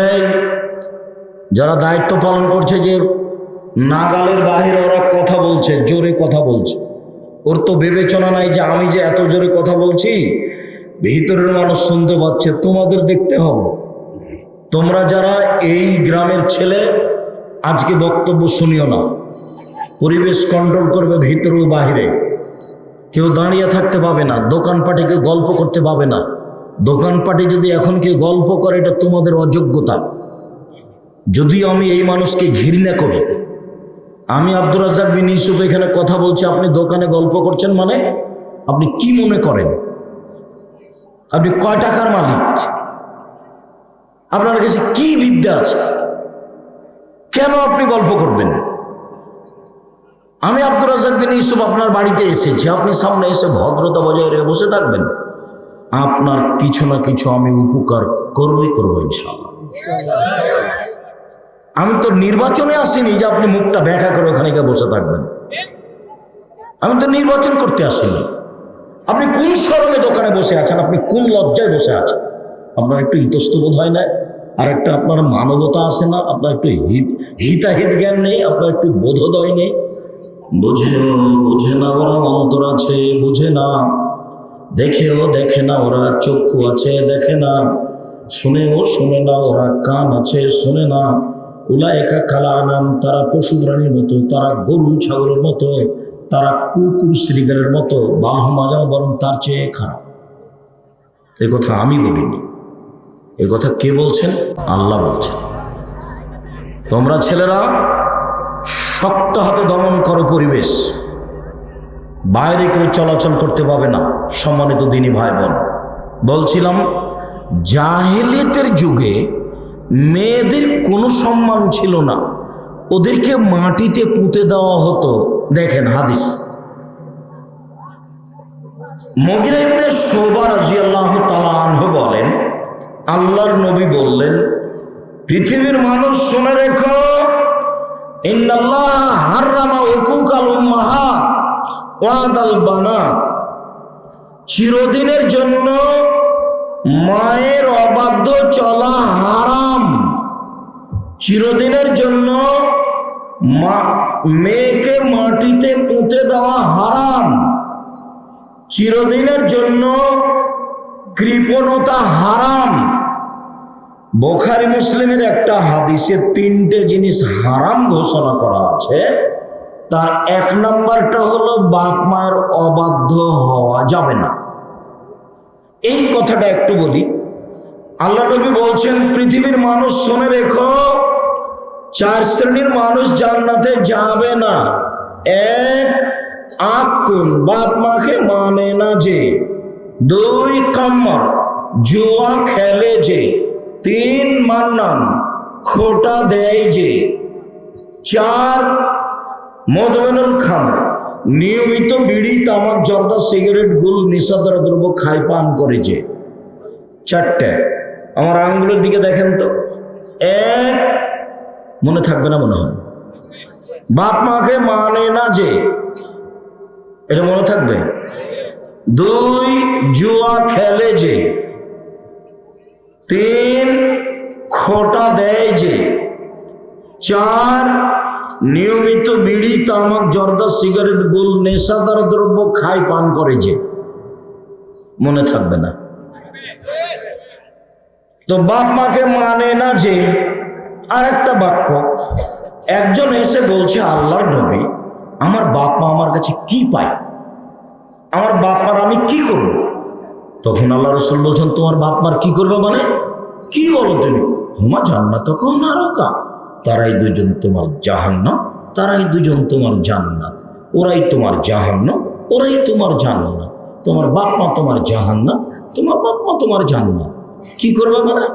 যারা দায়িত্ব পালন করছে, যে নাগালের বাহিরে ওরা কথা বলছে, জোরে কথা বলছে, ওর তো বিবেচনা নাই যে আমি যে এত জোরে কথা বলছি ভিতরের মানুষ শুনতে পাচ্ছে। তোমাদের দেখতে হবে। তোমরা যারা এই গ্রামের ছেলে আজকে বক্তব্য শুনিও না, পরিবেশ কন্ট্রোল করবে ভিতরে ও বাহিরে। কেউ দাঁড়িয়ে থাকতে পাবে না, দোকানপাটে কেউ গল্প করতে পাবে না। দোকানপাটে যদি এখন কেউ গল্প করে এটা তোমাদের অযোগ্যতা। যদিও আমি এই মানুষকে ঘৃণা করি, আমি আব্দুর রাজ্জাক বিন ইউসুফ এখানে কথা বলছি, আপনি দোকানে গল্প করছেন, মানে আপনি কি মনে করেন? আপনি কয় টাকার মালিক? আপনার কাছে কি বিদ্যা আছে? কেন আপনি গল্প করবেন? আমি আব্দুর রাজ্জাক বিন ইউসুফ আপনার বাড়িতে এসেছি, আপনি সামনে এসে ভদ্রতা বজায় রেখে বসে থাকবেন, আপনার কিছু না কিছু আমি উপকার করবো ইনশাআল্লাহ। আমি তো নির্বাচনে আসিনি যে আপনি মুখটা ব্যাখ্যা করে ওখানে গিয়ে বসে থাকবেন। আমি তো নির্বাচন করতে আসিনি। আপনি কোন শরমে দোকানে বসে আছেন? আপনি কোন লজ্জায় বসে আছেন? আপনার একটু ইতস্তবোধ হয় না? আর একটা আপনার মানবতা আসে না? আপনার একটু হিতাহিত জ্ঞান নেই? আপনার একটু বোধোদয় নেই? বুঝে না ওরা অন্তর আছে, বুঝে না। দেখে না ওরা চক্ষু আছে, দেখে না। শোনে না ওরা কান আছে, শোনে না। উলায়েকা কাল আনাম, তারা পশু প্রাণীর মতো, তারা গরু ছাগলের মতো, তারা কুকুর শ্রীগালের মতো বালহ মাজাল, বরং তার চেয়ে খারাপ। এ কথা আমি বলিনি, এ কথা কে বলছেন? আল্লাহ বলছেন। তোমরা ছেলেরা শক্ত হাতে দমন করো পরিবেশ, বাইরে কেউ চলাচল করতে পাবে না। সম্মানিত দিনী ভাই বোন, বলছিলাম জাহেলিয়াতের যুগে মেয়েদের কোনো সম্মান ছিল না, ওদেরকে মাটিতে পুঁতে দেওয়া হতো। দেখেন হাদিস, মুগিরা ইবনে শুবা রাদিয়াল্লাহু তাআলা আনহু বলেন, আল্লাহর নবী বললেন, পৃথিবীর মানুষ শুনে রেখো, ইন্নাল্লাহ হারামা উকুকাল উম্মাহাত ওয়া আদাল বানাত, চিরদিনের জন্য মায়ের অবাধ্য চলা হারাম। চিরদিনের জন্য মেয়েকে মাটিতে পুঁতে দেওয়া হারাম। চিরদিনের জন্য কৃপণতা হারাম। বুখারী মুসলিমের একটা হাদিসে 3টে জিনিস হারাম ঘোষণা করা আছে। তার 1 নাম্বারটা হলো বাপ মায়ের অবাধ্য হওয়া যাবে না। এই কথাটা একটু বলি। আল্লাহ নবী বলছেন, পৃথিবীর মানুষ শুনে রেখো, 4 শ্রেণীর মানুষ জান্নাতে যাবে না। 1, আকুন, বাপ মাকে মানে না যে। 2, কাম্মার, জুয়া খেলে যে। 3, মান্নান, খোটা দেয় যে। 4, মদমেনুল খাম, নিয়মিত বিড়ি, তামাক, জর্দা, সিগারেট, গুল, নেশাদার দ্রব্য খায়, পান করে যে। 4টে। আমার আঙ্গুলের দিকে দেখেন তো। 1, মনে থাকবে না মনে হয়, বাপ মাকে মানে না যে, এটা মনে থাকবে। 2, জুয়া খেলে যে। 3, খোটা দেয় যে। 4, নিয়মিত বিড়ি, তামাক, জর্দা, সিগারেট, গুল, নেশাদার দ্রব্য খায়, পান করে যে। মনে থাকবে না তো। বাপ মাকে মানে না যে। আর একটা বাক্য, একজন এসে বলছে, আল্লাহর নবী, আমার বাপ মা আমার কাছে কি পায়, আমার বাপ মার আমি কি করব? তখন আল্লাহ রাসূল বলছেন, তোমার বাপ মার কি করবে মানে কি বলো তুমি? হুমা জান্নাতুকা ওয়া নারুকা, তারাই দুজন তোমার জাহান্নাম, তারাই দুজন তোমার জান্নাত। ওরাই তোমার জাহান্নাম, ওরাই তোমার জান্নাত। তোমার বাপ মা তোমার জাহান্নাম, তোমার বাপ মা তোমার জান্নাত। কি করবে মানে?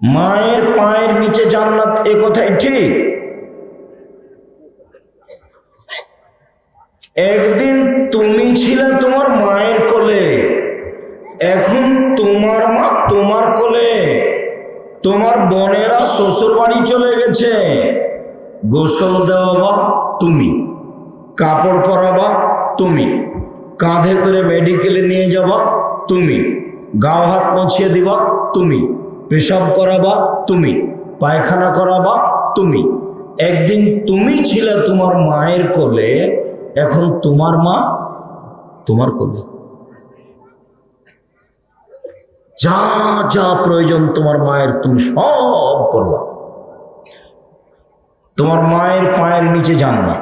মায়ের পায়ের নিচে জান্নাত, এ কথাই ঠিক। একদিন তুমি ছিলে তোমার মায়ের কোলে, এখন তোমার মা তোমার কোলে। তোমার বোনেরা শ্বশুর বাড়ি চলে গেছে, গোসল দেওয়াবা তুমি, কাপড় পরাবা তুমি, কাঁধে করে মেডিকেলে নিয়ে যাবা তুমি, গাও হাত মুছিয়ে দিবা তুমি, পেশাব করাবা তুমি, পায়খানা করাবা তুমি। একদিন তুমি ছিলে তোমার মায়ের কোলে, এখন তোমার মা তোমার কোলে। যা যা প্রয়োজন তোমার মায়ের, তুমি সব করবা। তোমার মায়ের পায়ের নিচে জান্নাত।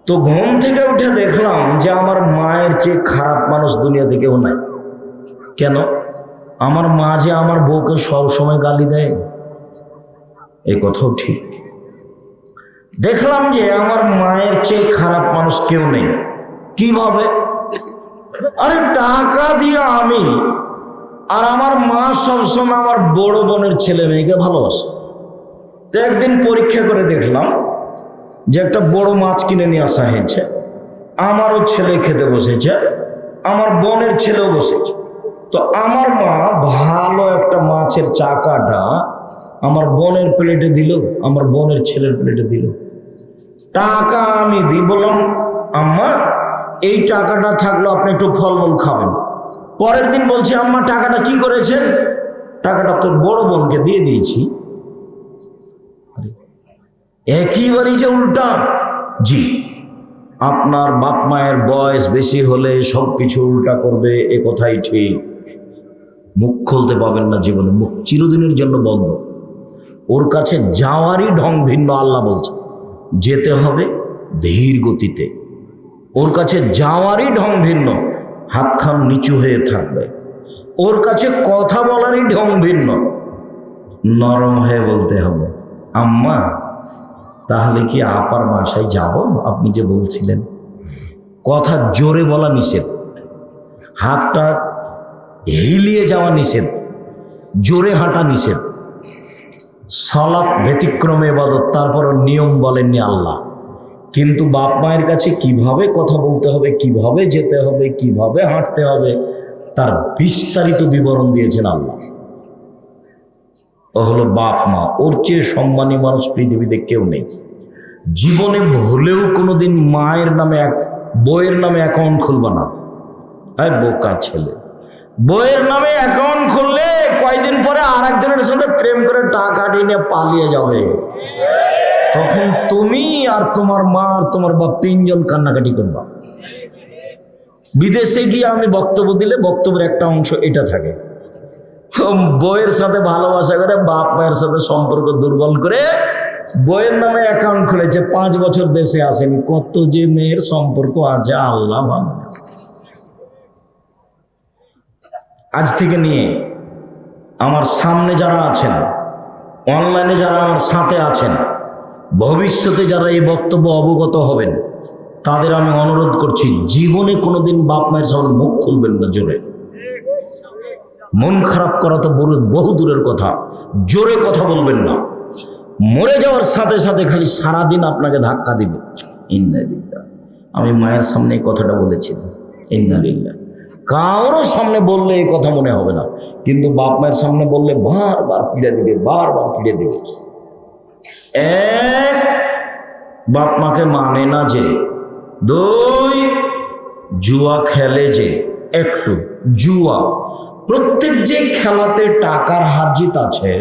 তো ঘুম থেকে উঠে দেখলাম যে আমার মায়ের চেয়ে খারাপ মানুষ দুনিয়াতে কেউ নাই। কেন? আমার মা যে আমার বউকে সব সময় গালি দেয়, এই কথাও ঠিক। দেখলাম যে আমার মায়ের চেয়ে খারাপ মানুষ কেউ নেই। কিভাবে? আরে টাকা দিয়ে আমি আর আমার মা সবসময় আমার বড় বোনের ছেলে মেয়েকে ভালোবাসে। তো একদিন পরীক্ষা করে দেখলাম যে একটা বড় মাছ কিনে নিয়ে আসা হয়েছে, আমারও ছেলে খেতে বসেছে, আমার বোনের ছেলেও বসেছে। তো আমার মা ভালো একটা মাছের চাকাটা আমার বোনের প্লেটে দিল, আমার বোনের ছেলের প্লেটে দিল। টাকা আমি দিই, বললাম আম্মা এই টাকাটা থাকলো, আপনি একটু ফলমূল খাবেন। পরের দিন বলছি, আম্মা টাকাটা কি করেছেন? টাকাটা তোর বড় বোনকে দিয়ে দিয়েছি। একইবারই যে উল্টা। জি, আপনার বাপ মায়ের বয়স বেশি হলে সব কিছু উল্টা করবে, এ কথাই ঠিক। মুখ খুলতে পাবেন না জীবনে, মুখ চিরদিনের জন্য বন্ধ। ওর কাছে যাওয়ারই ঢং ভিন্ন। আল্লাহ বলছে, যেতে হবে ধীর গতিতে। ওর কাছে যাওয়ারই ঢং ভিন্ন, হাতখান নিচু হয়ে থাকবে। ওর কাছে কথা বলারই ঢং ভিন্ন, নরম হয়ে বলতে হবে, আম্মা তাহলে কি আপার বাসায় যাব? আপনি যে বলছিলেন। কথা জোরে বলা নিষেধ, হাতটা হিলিয়ে যাওয়া নিষেধ, জোরে হাঁটা নিষেধ। সালাত ব্যতিক্রমে ইবাদত, তারপরও নিয়ম বলেননি আল্লাহ। কিন্তু বাপ মায়ের কাছে কিভাবে কথা বলতে হবে, কিভাবে যেতে হবে, কিভাবে হাঁটতে হবে, তার বিস্তারিত বিবরণ দিয়েছেন আল্লাহ। ও হলো বাপ মা, ওর চেয়ে সম্মানী মানুষ পৃথিবীতে কেউ নেই। জীবনে ভুলেও কোনোদিন মায়ের নামে বইয়ের নামে অ্যাকাউন্ট খুলবা না। হ্যাঁ বোকা ছেলে, বইয়ের নামে অ্যাকাউন্ট খুললে কয়দিন পরে আর একজনের সাথে প্রেম করে টাকা নিয়ে পালিয়ে যাবে। তখন তুমি আর তোমার মা আর তোমার বাপ তিনজন কান্নাকাটি করবা। বিদেশে গিয়ে আমি বক্তব্য দিলে বক্তব্যের একটা অংশ এটা থাকে, বইয়ের সাথে ভালোবাসা করে বাপ মায়ের সাথে সম্পর্ক দুর্বল করে বইয়ের নামে অ্যাকাউন্ট খুলেছে, 5 বছর দেশে আসেনি। কত যে মেয়ের সম্পর্ক আছে আল্লাহ ভালো। আজ থেকে নিয়ে আমার সামনে যারা আছেন, অনলাইনে যারা আমার সাথে আছেন, ভবিষ্যতে যারা এই বক্তব্য অবগত হবেন, তাদের আমি অনুরোধ করছি, জীবনে কোনোদিন বাপ মায়ের সামনে মুখ খুলবেন না জোরে। মন খারাপ করা তো বহু দূরের কথা, জোরে কথা বলবেন না। মরে যাওয়ার সাথে সাথে খালি সারাদিন আপনাকে ধাক্কা দিবে। ইন্নালিল্লাহ, আমি মায়ের সামনে এই কথাটা বলেছিলাম। ইন্নালিল্লাহ, কারোর সামনে বললে এই কথা মনে হবে না, কিন্তু বাপ মায়ের সামনে বললে বারবার পিড়ে দিবে, বারবার পিড়ে দিবে। এক, বাপ মাকে মানে না যে। 2, জুয়া খেলে যে, একটু জুয়া। প্রত্যেক যে খেলাতে টাকার হার জিত আছে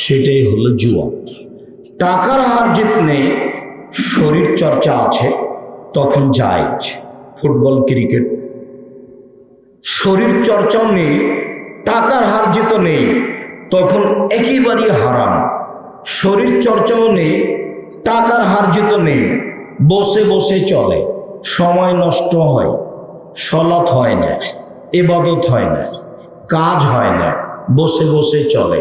সেটাই হলো জুয়া। টাকার হার জিত নেই, শরীর চর্চা আছে, তখন জায়েজ। ফুটবল, ক্রিকেট, শরীর চর্চাও নেই, টাকার হার জিত নেই, তখন একেবারেই হারাম। শরীর চর্চাও নেই, টাকার হার জিত নেই, বসে বসে চলে, সময় নষ্ট হয়, সলাৎ হয় না, ইবাদত হয় না, কাজ হয় না, বসে বসে চলে,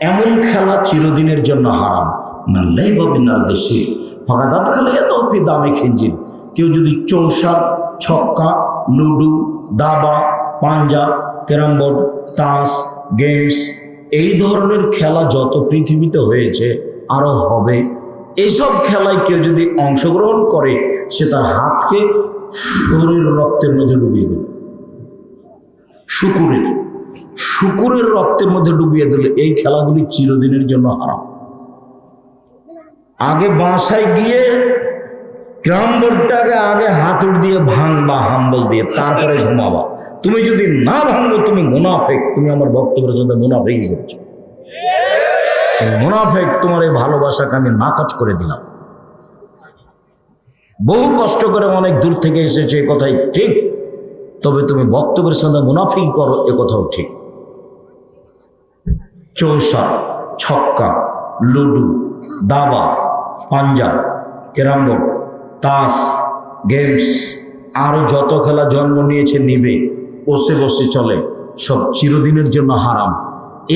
এমন খেলা চিরদিনের জন্য হারাম। মানলেই বাবিনার দেশে ফাঁকাদাত খেলে এত দামে খিঞ্জির। কেউ যদি চৌসার, ছক্কা, লুডু, দাবা, পাঞ্জা, ক্যারাম বোর্ড, তাস, গেমস, এই ধরনের খেলা যত পৃথিবীতে হয়েছে আরও হবে, এইসব খেলায় কেউ যদি অংশগ্রহণ করে, সে তার হাতকে শরীর রক্তের মধ্যে ডুবিয়ে দেবে। শুকুরের রক্তের মধ্যে ডুবিয়ে দিলে এই খেলাগুলি চিরদিনের জন্য হারাম। আগে বাসায় গিয়ে ক্যারাম বোর্ডটাকে আগে হাতুড় দিয়ে ভাঙবা, হাম্বল দিয়ে, তারপরে ঘুমাবা। তুমি যদি না ভাঙবো তুমি মুনাফেক, তুমি আমার বক্তব্যের জন্য মুনাফেকই করছো। মুনাফেক, তোমার এই ভালোবাসাকে আমি নাকচ করে দিলাম। বহু কষ্ট করে অনেক দূর থেকে এসেছে, এ কথাই ঠিক, তবে তুমি বক্তব্যের সাথে মুনাফিক করো, এ কথাও ঠিক। চৌসা, ছক্কা, লুডু, দাবা, পাঞ্জা, ক্যারাম বোর্ড, তাস, গেমস, আরও যত খেলা জন্ম নিয়েছে নিবে, বসে বসে চলে, সব চিরদিনের জন্য হারাম।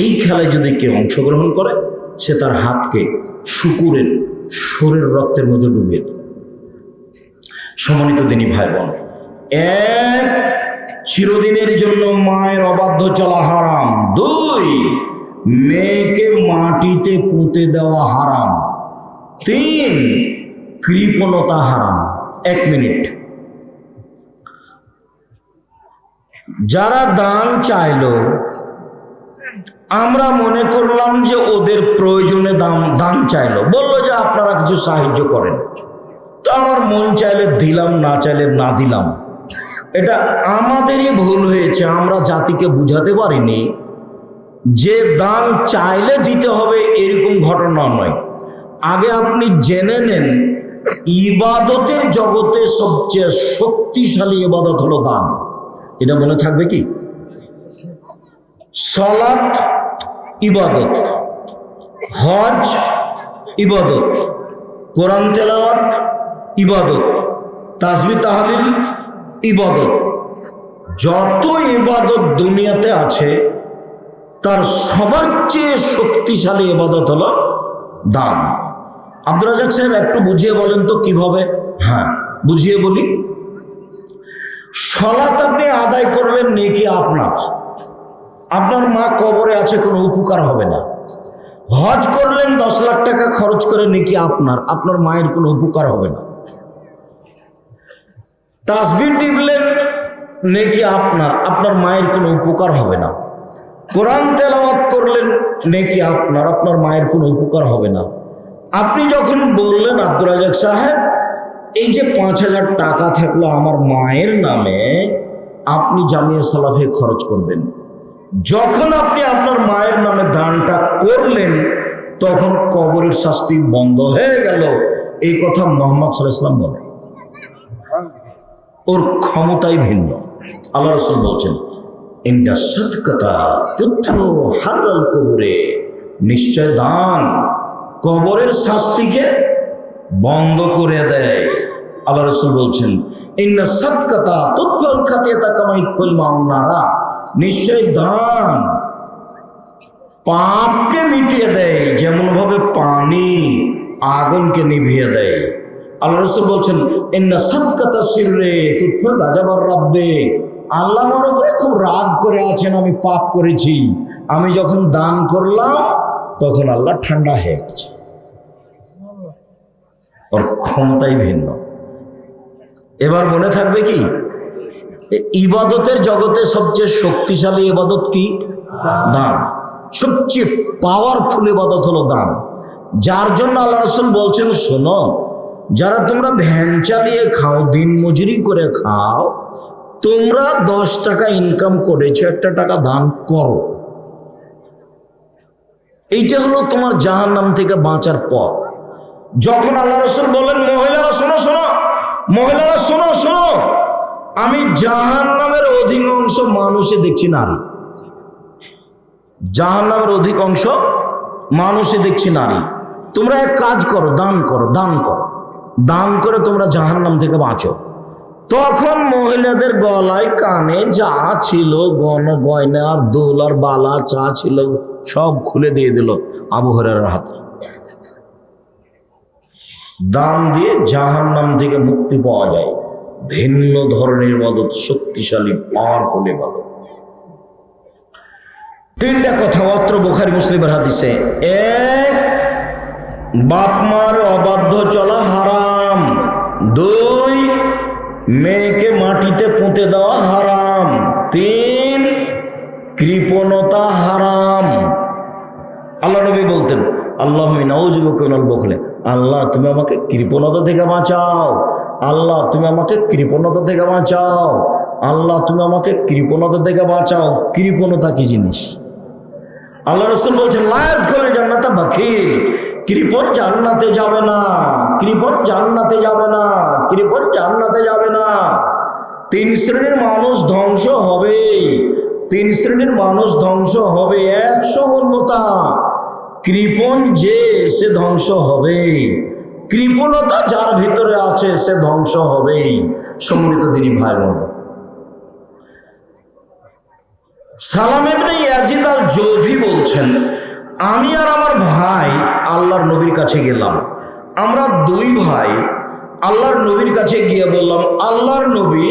এই খেলায় যদি কেউ অংশগ্রহণ করে, সে তার হাতকে শুকুরের শরীর রক্তের মধ্যে ডুবিয়ে দেয়। সম্মানিত দিনী ভাই বোন, 1, চিরদিনের জন্য মায়ের অবাধ্য চলা হারাম। 2, মেয়েকে মাটিতে পুঁতে দেওয়া হারাম। 3, কৃপণতা হারাম। 1 মিনিট, যারা দান চাইলো, আমরা মনে করলাম যে ওদের প্রয়োজনে দান চাইলো, বললো যে আপনারা কিছু সাহায্য করেন, তো আমার মন চাইলে দিলাম, না চাইলে না দিলাম। এটা আমাদেরই ভুল হয়েছে, আমরা জাতিকে বুঝাতে পারিনি যে দান চাইলে দিতে হবে এরকম ঘটনা নয়। আগে আপনি জেনে নেন, ইবাদতের জগতে সবচেয়ে শক্তিশালী ইবাদত হলো দান। এটা মনে থাকবে কি? সালাত ইবাদত, হজ ইবাদত, কোরআন তেলাওয়াত ইবাদত, তাসবিহ তাহলিল ইবাদত। যত ইবাদত দুনিয়াতে আছে তার সবার চেয়ে শক্তিশালী ইবাদত হলো দান। আব্দুর রাজ্জাক সাহেব একটু বুঝিয়ে বলেন তো কিভাবে? হ্যাঁ, বুঝিয়ে বলি। সালাত আপনি আদায় করলেন, নেকি আপনার। আপনার মা কবরে আছে, কোনো উপকার হবে না। হজ করলেন, 10 লাখ টাকা খরচ করে, নেকি আপনার। আপনার মায়ের কোনো উপকার হবে না। তাসবিহ টিপলেন, নেকি আপনার। আপনার মায়ের কোনো উপকার হবে না। কোরআন তেলাওয়াত করলেন, নেকি আপনার। আপনার মায়ের কোনো উপকার হবে না। আপনি যখন বললেন আব্দুর রাজ্জাক সাহেব এই যে 5,000 টাকা থাকলো আমার মায়ের নামে, আপনি জামিয়া সালাফে খরচ করবেন। যখন আপনি আপনার মায়ের নামে দানটা করলেন তখন কবরের শাস্তি বন্ধ হয়ে গেল। এই কথা মুহাম্মদ সাল্লাল্লাহু আলাইহি ওয়াসাল্লাম বলেন। ওর ক্ষমতাই ভিন্ন। আল্লাহ রাসূল বলছেন, ইন্না সাদকাতা তুতফু হাররাল কবরে, নিশ্চয় দান কবরের শাস্তিকে বন্ধ করে দেয়। আল্লাহ রাসূল বলছেন, ইন্না সাদকাতা তুতফুল খাতিয়াতা কামা ইতফুল মাউন নারা, নিশ্চয় দান পাপকে মিটিয়ে দেয় যেমন ভাবে পানি আগুনকে নিভিয়ে দেয়। আল্লাহ রাসূল বলছেন, ইন্না সাদকাতা সিররে তুতফু গাজাবার রাব্বে, আল্লাহ আমার উপরে খুব রাগ করে আছেন, আমি পাপ করেছি। আমি যখন দান করলাম তখন আল্লাহ ঠান্ডা হয়ে গেছে। ওর ক্ষমতাই ভিন্ন। এবার মনে থাকবে কি, ইবাদতের জগতে সবচেয়ে শক্তিশালী ইবাদত কি? দান। সবচেয়ে পাওয়ারফুল ইবাদত হলো দান। যার জন্য আল্লাহ রাসূল বলছেন, শোনো, যারা তোমরা ভ্যান চালিয়ে খাও, দিন মজুরি করে খাও, তোমরা 10 টাকা ইনকাম করেছো, 1 টাকা দান করো। এইটা হলো তোমার জাহান্নাম থেকে বাঁচার পথ। যখন আল্লাহ রাসূল বলেন, মহিলারা শোনো শোনো, মহিলারা শোনো শোনো, আমি জাহান্নামের অধিকাংশ মানুষে দেখছি নারী। জাহান্নামের অধিকাংশ মানুষে দেখছি নারী। তোমরা এক কাজ করো, দান করো, দান করো, দান করে তোমরা জাহান্নাম থেকে বাঁচো। তখন মহিলাদের গলায় কানে যা ছিল, গয়না আর দোল আর বালা চা ছিল, সব খুলে দিয়ে দিল আবু হুরায়রার হাতে। দান দিয়ে জাহান্নাম থেকে মুক্তি পাওয়া যায়। ভিন্ন ধরনের ইবাদত, শক্তিশালী পাওয়ারফুল ইবাদত। 3টা কথা অত্র বুখারী মুসলিমের হাদিসে। 1, বাপ মার অবাধ্য চলা হারাম। 2, মেয়েকে মাটিতে পুঁতে দেওয়া হারাম। 3, কৃপণতা হারাম। আল্লাহ নবী বলতেন, আল্লাহুম্মা নাউযু বিকা মিনাল বুখলি, আল্লাহ তুমি আমাকে কৃপণতা থেকে বাঁচাও, আল্লাহ তুমি আমাকে কৃপণতা থেকে বাঁচাও, আল্লাহ তুমি আমাকে কৃপণতা থেকে বাঁচাও। কৃপণতা কি জিনিস? আল্লাহ রাসূল বলছেন, লা ইয়াদখুলুল জান্নাতা বাখিল, কৃপণ জান্নাতে যাবে না, কৃপণ জান্নাতে যাবে না, কৃপণ জান্নাতে যাবে না। 3 শ্রেণীর মানুষ ধ্বংস হবে, 3 শ্রেণীর মানুষ ধ্বংস হবে। 1 সহলতা, কৃপণ যে সে ধ্বংস হবে, কৃপণতা যার ভিতরে আছে সে ধ্বংস হবেই। সম্মানিত দিনী ভাই বোন, সালাম ইবনে ইয়াজিদ আল জৌফি বলছেন, আমি আর আমার ভাই আল্লাহর নবীর কাছে গেলাম। আমরা 2 ভাই আল্লাহর নবীর কাছে গিয়ে বললাম, আল্লাহর নবী,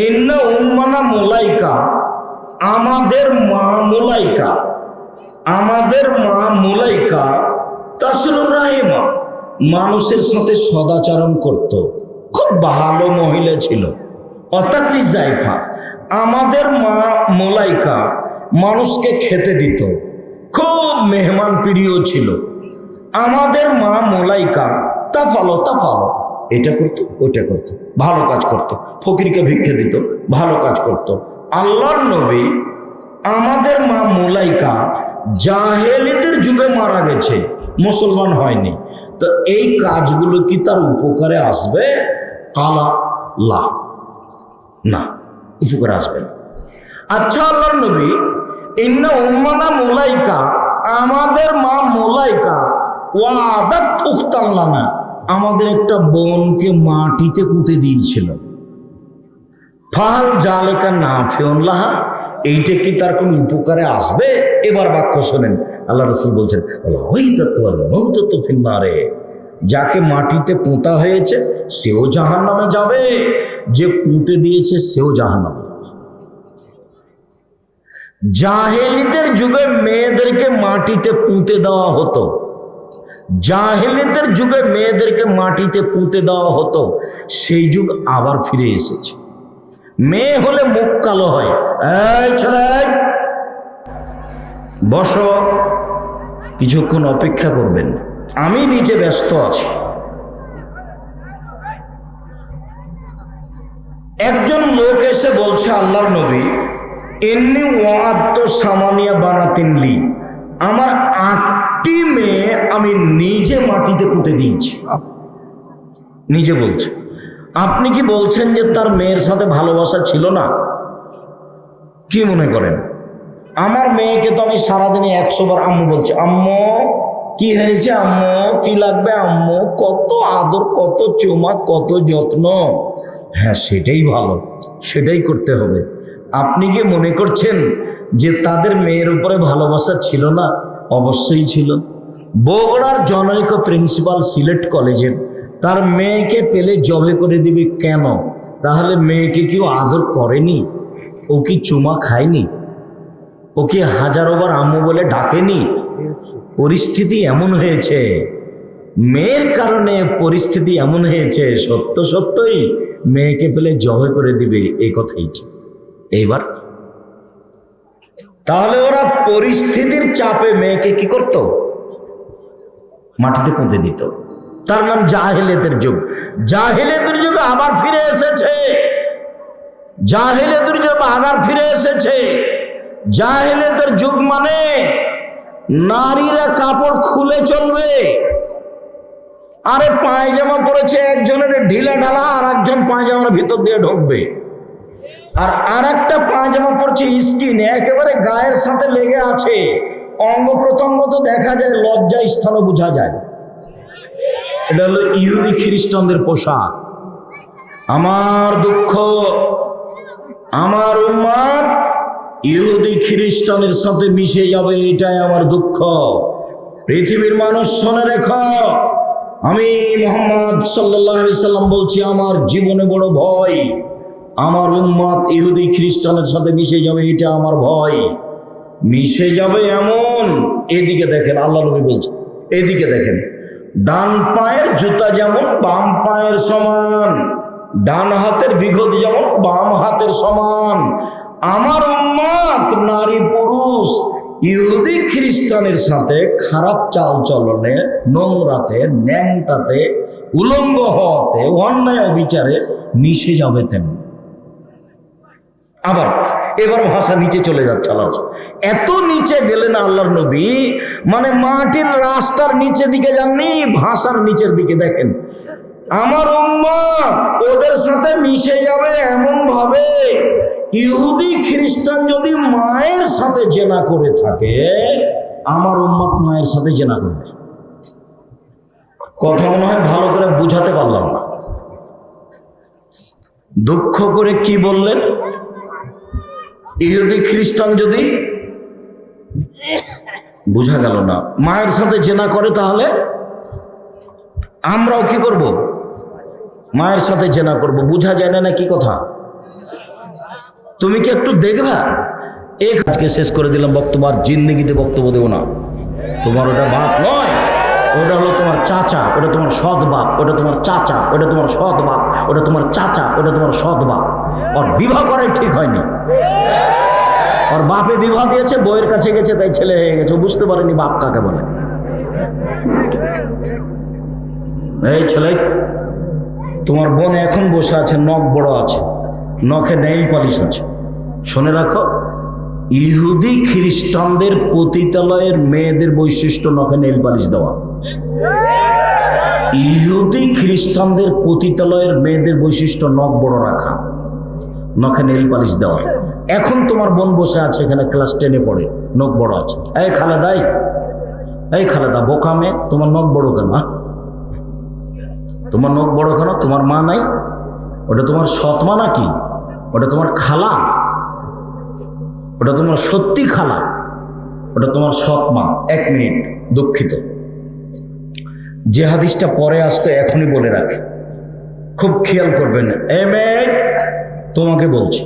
ইন্না উম্মানা মুলাইকা, আমাদের মা মুলাইকা, আমাদের মা মুলাইকা তাসিলুর রাহিমা, মানুষের সাথে সদাচরণ করত, খুব ভালো মহিলা ছিল। অতাকরি জাইফা, আমাদের মা মুলাইকা মানুষকে খেতে দিত, খুব মেহমান প্রিয় ছিল। আমাদের মা মুলাইকা তাফালো তাফালো, এটা করতো ওটা করতো, ভালো কাজ করত, ফকিরকে ভিক্ষে দিত, ভালো কাজ করত। আল্লাহর নবী, আমাদের মা মুলাইকা জাহেলিয়াতের যুগে মারা গেছে, মুসলমান হয়নি, তো এই কাজগুলো কি তার উপকারে আসবে? কালা লা, না, উপকারে আসবে না। আচ্ছা আল্লাহর নবী, ইন্না উম্মানা মুলাইকা, আমাদের মা মুলাইকা ওয়াদাত উখতান লানা, আমাদের একটা বোনকে মাটিতে পুঁতে দিয়েছিল। ফাল জালেকা না ফেউল্লাহা, এইটা কি তার কোনো উপকারে আসবে? এবার বাক্য শোনেন, আল্লাহ রাসূল বলছেন ফিন্নারে, যাকে মাটিতে পোঁতা হয়েছে সেও জাহান্নামে যাবে, যে পুঁতে দিয়েছে সেও জাহান্নামে। জাহেলিদের যুগে মেয়েদেরকে মাটিতে পুঁতে দেওয়া হতো, জাহেলিদের যুগে মেয়েদেরকে মাটিতে পুঁতে দেওয়া হতো, সেই যুগ আবার ফিরে এসেছে। মেয়ে হলে মুখ কালো হয়, এই ছেলে বসো, কিছুক্ষণ অপেক্ষা করবেন, আমি নিচে ব্যস্ত আছি। একজন লোক এসে বলছে, আল্লাহর নবী, এমনি ওয়াদ সামানিয়া বানাতিনলি, আমার 8টি মেয়ে আমি নিজে মাটিতে পুঁতে দিয়েছি। নিজে বলছে। আপনি কি বলছেন যে তার মেয়ের সাথে ভালোবাসা ছিল না? কি মনে করেন? আমার মেয়েকে তো আমি সারাদিনে 100 বার আম্মু বলছি, আম্মু কি হয়েছে, আম্মু কি লাগবে, আম্মু, কত আদর, কত চুমা, কত যত্ন। হ্যাঁ, সেটাই ভালো, সেটাই করতে হবে। আপনি কি মনে করছেন যে তাদের মেয়ের উপরে ভালোবাসা ছিল না? অবশ্যই ছিল। বগুড়ার জনৈক প্রিন্সিপাল সিলেট কলেজের তার মেয়েকে পেলে জবে করে দিবে কেন? তাহলে মেয়েকে কেউ আদর করেনি? ও কি চুমা খায়নি? ও কি হাজারোবার আম্মু বলে ডাকেনি? পরিস্থিতি এমন হয়েছে, মেয়ের কারণে পরিস্থিতি এমন হয়েছে, সত্য সত্যই মেয়েকে পেলে জবে করে দিবে, এই কথাই ঠিক। এইবার তাহলে ওরা পরিস্থিতির চাপে মেয়েকে কি করত? মাটিতে পুঁতে দিত। তার নাম জাহেলিয়াতের যুগ। জাহেলিয়াতের যুগ আবার ফিরে এসেছে, জাহেলিয়াতের যুগ আবার ফিরে এসেছে। জাহেলিয়াতের যুগ মানে নারীরা কাপড় খুলে চলবে। আরে পায়জামা পরেছে একজনের ঢিলা ঢালা, আর একজন পায়জামার ভিতর দিয়ে ঢুকবে, আর একটা পায়জামা পরছে স্কিন একেবারে গায়ের সাথে লেগে আছে, অঙ্গ প্রত্যঙ্গ তো দেখা যায়, লজ্জা স্থানও বোঝা যায়। এটা হলো ইহুদি খ্রিস্টানদের পোশাক। আমার দুঃখ, আমার উম্মত ইহুদি খ্রিস্টানের সাথে মিশে যাবে, এটাই আমার দুঃখ। পৃথিবীর মানুষ শুনে রেখো, আমি মুহাম্মদ সাল্লাল্লাহু আলাইহি সাল্লাম বলছি, আমার জীবনে বড় ভয়, আমার উম্মত ইহুদি খ্রিস্টানের সাথে মিশে যাবে, এটা আমার ভয়। মিশে যাবে এমন, এদিকে দেখেন, আল্লাহ নবী বলছে, এদিকে দেখেন, ডান পায়ের জুতা যেমন বাম পায়ের সমান, ডান হাতের বিঘত যেমন বাম হাতের সমান, আমার উম্মত নারী পুরুষ ইহুদি খ্রিস্টানের সাথে খারাপ চাল চলনে, নোংরাতে, ন্যাংটাতে, উলঙ্গ হওয়াতে, অন্যায় অবিচারে মিশে যাবে তেমন। আবার এবার ভাষা নিচে চলে যাচ্ছে। আল্লাহ এত নিচে গেলেন আল্লাহর নবী, মানে মাটির রাস্তার নিচে দিকে যাননি, ভাষার নিচের দিকে দেখেন। আমার উম্মত ওদের সাথে মিশে যাবে এমন ভাবে, ইহুদি খ্রিস্টান যদি মায়ের সাথে জেনা করে থাকে, আমার উম্মত মায়ের সাথে জেনা করবে। কথা মনে হয় ভালো করে বুঝাতে পারলাম না। দুঃখ করে কি বললেন? ইহুদি খ্রিস্টান যদি, বোঝা গেল না, মায়ের সাথে জেনা করে, তাহলে আমরাও কি করব? মায়ের সাথে জেনা করব। বুঝা যায় না, কি কথা? তুমি কি একটু দেখবা? আজকে শেষ করে দিলাম বক্তব্য, আর জিন্দেগিতে বক্তব্য দেবো না। তোমার ওটা বাপ নয়, ওটা হলো তোমার চাচা, ওটা তোমার সৎ বাপ, ওটা তোমার চাচা, ওটা তোমার সৎ বাপ, ওটা তোমার চাচা, ওটা তোমার সৎ বাপ। ওর বিবাহ করাই ঠিক হয়নি, ওর বাপে বিবাহ দিয়েছে, বইয়ের কাছে গেছে, তাই ছেলে হয়ে গেছে, বুঝতে পারেনি বাপ কাকে বলে। এই ছেলে, তোমার বোন এখন বসে আছে, নখ বড় আছে, নখে নেইল পালিশ আছে। শুনে রাখো, ইহুদি খ্রিস্টানদের পতিতালয়ের মেয়েদের বৈশিষ্ট্য নখে নেইল পালিশ দেওয়া। ইহুদি খ্রিস্টানদের পতিতালয়ের মেয়েদের বৈশিষ্ট্য নখ বড় রাখা, নখে নেইল পালিশ দেওয়া। এখন তোমার বোন বসে আছে এখানে, ক্লাস 10-এ পড়ে, নখ বড় আছে। এই খালেদা, এই খালেদা বোকা মেয়ে, তোমার নখ বড় কেন? তোমার নখ বড় কেন? তোমার মা নাই? ওটা তোমার সৎ মা নাকি? ওটা তোমার খালা? ওটা তোমার সত্যি খালা? ওটা তোমার সৎ মা? 1 মিনিট, দুঃখিত, যে হাদিসটা পরে আসতো এখনই বলে রাখে, খুব খেয়াল করবেন। মেয়ে, তোমাকে বলছি,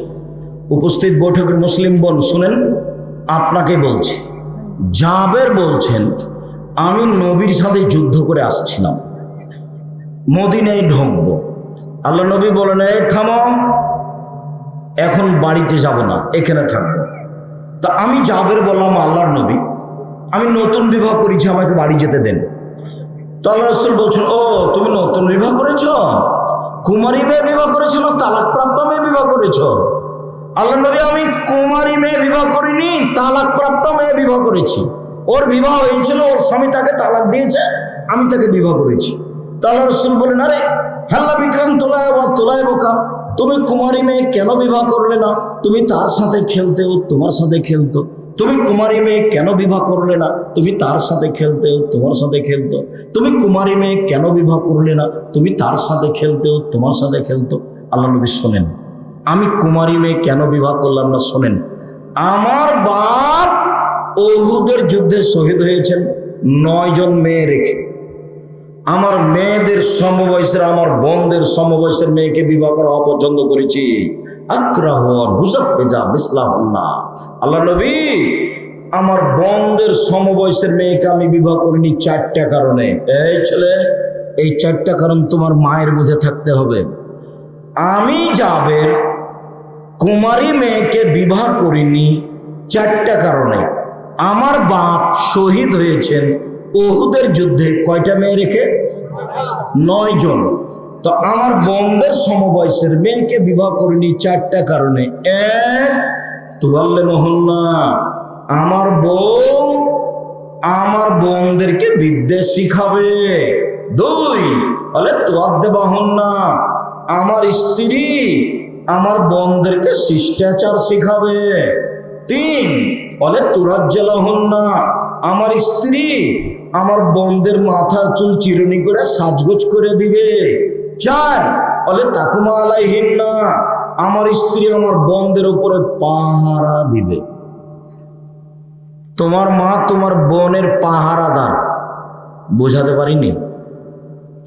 উপস্থিত বৈঠকের মুসলিম বোন শুনেন, আপনাকে বলছি। জাবের বলছেন, আমি নবীর সাথে যুদ্ধ করে আসছিলাম, মদিনায় ঢুকবো। আল্লাহ নবী বলেন, এই থামো, এখন বাড়িতে যাব না, এখানে থাকবো। তা আমি জাবের বললাম, আল্লাহর নবী, আমি নতুন বিবাহ করেছি, আমাকে বাড়ি যেতে দেন। তো আল্লাহ রাসূল বলছেন, ও তুমি নতুন বিবাহ করেছ? কুমারী মেয়ে বিবাহ করেছ না তালাকপ্রাপ্ত মেয়ে বিবাহ করেছ? আল্লাহ নবী, আমি কুমারী মেয়ে বিবাহ করিনি, তালাকপ্রাপ্ত মেয়ে বিবাহ করেছি। ওর বিবাহ হয়েছিল, ওর স্বামী তাকে তালাক দিয়েছে, আমি তাকে বিবাহ করেছি। তো আল্লাহ রাসূল বলেন, আরে হাল্লা বিক্রান্ত তোলায় বোকা, তুমি কুমারী মেয়ে কেন বিবাহ করলে না? তুমি তার সাথে খেলতে, ও তোমার সাথে খেলতো। তুমি কুমারী মেয়ে কেন বিবাহ করলে না? তুমি তার সাথে খেলতে, ও তোমার সাথে খেলতো। তুমি কুমারী মেয়ে কেন বিবাহ করলে না? তুমি তার সাথে খেলতে, ও তোমার সাথে খেলতো। আল্লাহ নবী শোনেন, আমি কুমারী মেয়ে কেন বিবাহ করলাম না শোনেন। আমার বাপ উহুদের যুদ্ধে শহীদ হয়েছেন 9 জন মেয়ে রেখে। আমার মেয়েদের সমবয়সের, আমার বোনদের সমবয়সের মেয়েকে বিবাহ করা অপছন্দ করেছি। আক্রাহন হুসাফেজা বিসলাহুন্না। আল্লাহ নবী, আমার বোনদের সমবয়সের মেয়েকে আমি বিবাহ করিনি 4টা কারণে। এই ছেলে, এই 4টা কারণ তোমার মায়ের মধ্যে থাকতে হবে। আমি জাবের কুমারী মেয়েকে বিবাহ করিনি 4টা কারণে। আমার বাপ শহীদ হয়েছেন উহুদের যুদ্ধে কয়টা মেয়ে রেখে? 9 জন। তো আমার বোনদের সমবয়সের মেয়েকে বিবাহ করিনি 4টা কারণে। 1, তুয়াল্লে মোহন্না, আমার বউ আমার বোনদেরকে বিদ্যে শিখাবে। 2, বলে তোয়াদ্দে বাহন্না, আমার স্ত্রী আমার বোনদেরকে শিষ্টাচার শিখাবে। 3, বলে তুরাজ্জালাহুন্না, আমার স্ত্রী আমার বোনদের মাথার চুল চিরুনি করে সাজগোজ করে দিবে। 4, বলে তাকুমা আলাইহিন্না, আমার স্ত্রী আমার বোনদের উপরে পাহারা দিবে। তোমার মা তোমার বোনের পাহারাদার, বোঝাতে পারিনি?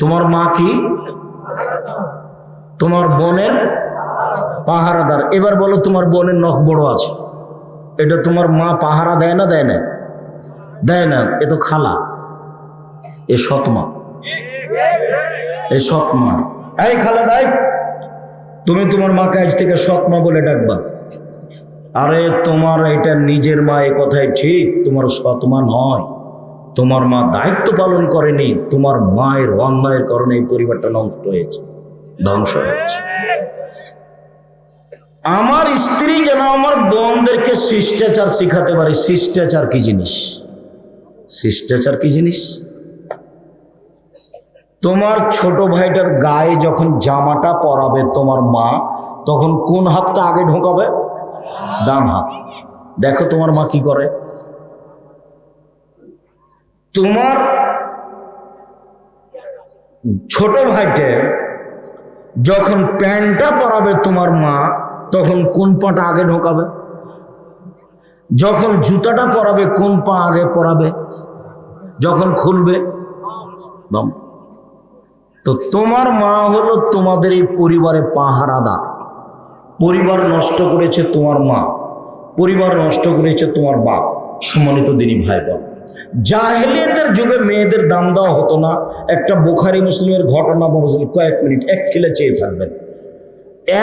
তোমার মা কি? তোমার বোনের পাহারাদার। এবার বলো, তোমার বোনের নখ বড় আছে, এটা তোমার মা পাহারা দেয় না? দেয় না? দেয় না। এ তো খালা, এ সৎমা, এ সৎমা। এই খালা দাই, তুমি তোমার মাকে আজ থেকে সৎমা বলে ডাকবা। আরে তোমার এটা নিজের মা, এ কথাই ঠিক, তোমার সৎমা নয়। তোমার মা দায়িত্ব পালন করেনি, তোমার মায়ের অন্যায়ের কারণে এই পরিবারটা নষ্ট হয়েছে, ধ্বংস হয়েছে। আমার স্ত্রী যেন আমার বোনদেরকে শিষ্টাচার শিখাতে পারে। শিষ্টাচার কি জিনিস? শিষ্টাচার কি জিনিস? তোমার ছোট ভাইটার গায়ে যখন জামাটা পরাবে তোমার মা, তখন কোন হাতটা আগে ঢোকাবে? ডান হাত। দেখো তোমার মা কি করে। তোমার ছোট ভাইটে যখন প্যান্টটা পরাবে তোমার মা, তখন কোন পাটা আগে ঢোকাবে? যখন জুতাটা পরাবে কোন পা আগে পরাবে? যখন খুলবে। তো তোমার মা হলো তোমাদের এই পরিবারে পাহারাদার। পরিবার নষ্ট করেছে তোমার মা, পরিবার নষ্ট করেছে তোমার বাপ। সম্মানিত দিনী ভাই বোন, জাহেলিয়াতের যুগে মেয়েদের দাম দেওয়া হতো না। একটা বুখারী মুসলিমের ঘটনা বলছি, কয়েক মিনিট এক খেলে চেয়ে থাকবেন।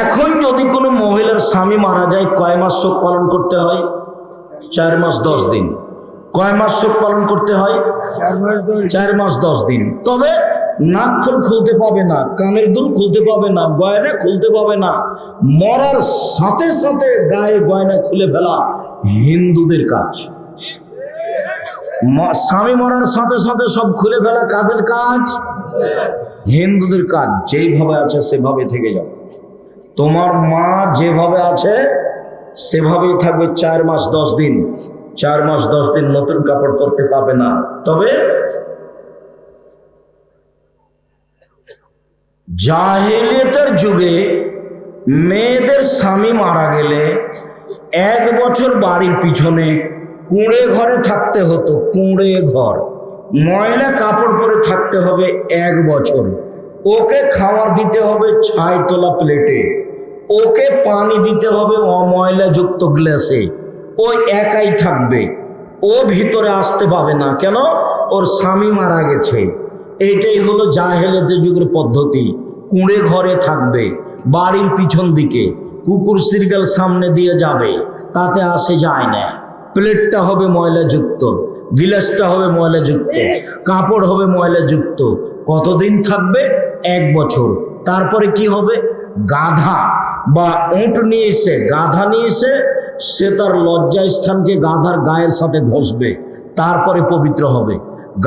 এখন যদি কোনো মহিলার স্বামী মারা যায়, কয় মাস শোক পালন করতে হয়? 4 মাস 10 দিন। কয় মাস শোক পালন করতে হয়? 4 মাস 10 দিন। তবে নাক ফুল খুলতে পাবে না, কানের দুল খুলতে পাবে না, গয়না খুলতে পাবে না। মরার সাথে সাথে গায়ের গয়না খুলে ফেলা হিন্দুদের কাজ। স্বামী মরার সাথে সাথে সব খুলে ফেলা কাদের কাজ? হিন্দুদের কাজ। যেইভাবে আছে সেভাবে থেকে যাও। তোমার মা যেভাবে আছে সেভাবেই থাকবে 4 মাস 10 দিন। 4 মাস 10 দিন নতুন কাপড় পরতে পাবে না। তবে জাহেলিয়াতের যুগে মেয়েদের স্বামী মারা গেলে 1 বছর বাড়ির পিছনে কুঁড়ে ঘরে থাকতে হতো। কুঁড়ে ঘর, ময়লা কাপড় পরে থাকতে হবে 1 বছর। ওকে খাবার দিতে হবে ছাই তোলা প্লেটে, ওকে পানি দিতে হবে অময়লাযুক্ত গ্লাসে। ও একাই থাকবে, ও ভিতরে আসতে পাবে না। কেন? ওর স্বামী মারা গেছে। এইটাই হলো জাহেলিয়াতের যুগের পদ্ধতি। কুঁড়ে ঘরে থাকবে, বাড়ির পিছন দিকে, কুকুর সিরগাল সামনে দিয়ে যাবে, তাতে আসে যায় না। প্লেটটা হবে ময়লাযুক্ত, গিলাসটা হবে ময়লাযুক্ত, কাপড় হবে ময়লাযুক্ত। কতদিন থাকবে? 1 বছর। তারপরে কি হবে? গাধা বা উঁট নিয়ে এসে, গাধা নিয়ে এসে সে তার লজ্জা স্থানকে গাধার গায়ের সাথে ঘষবে, তারপরে পবিত্র হবে।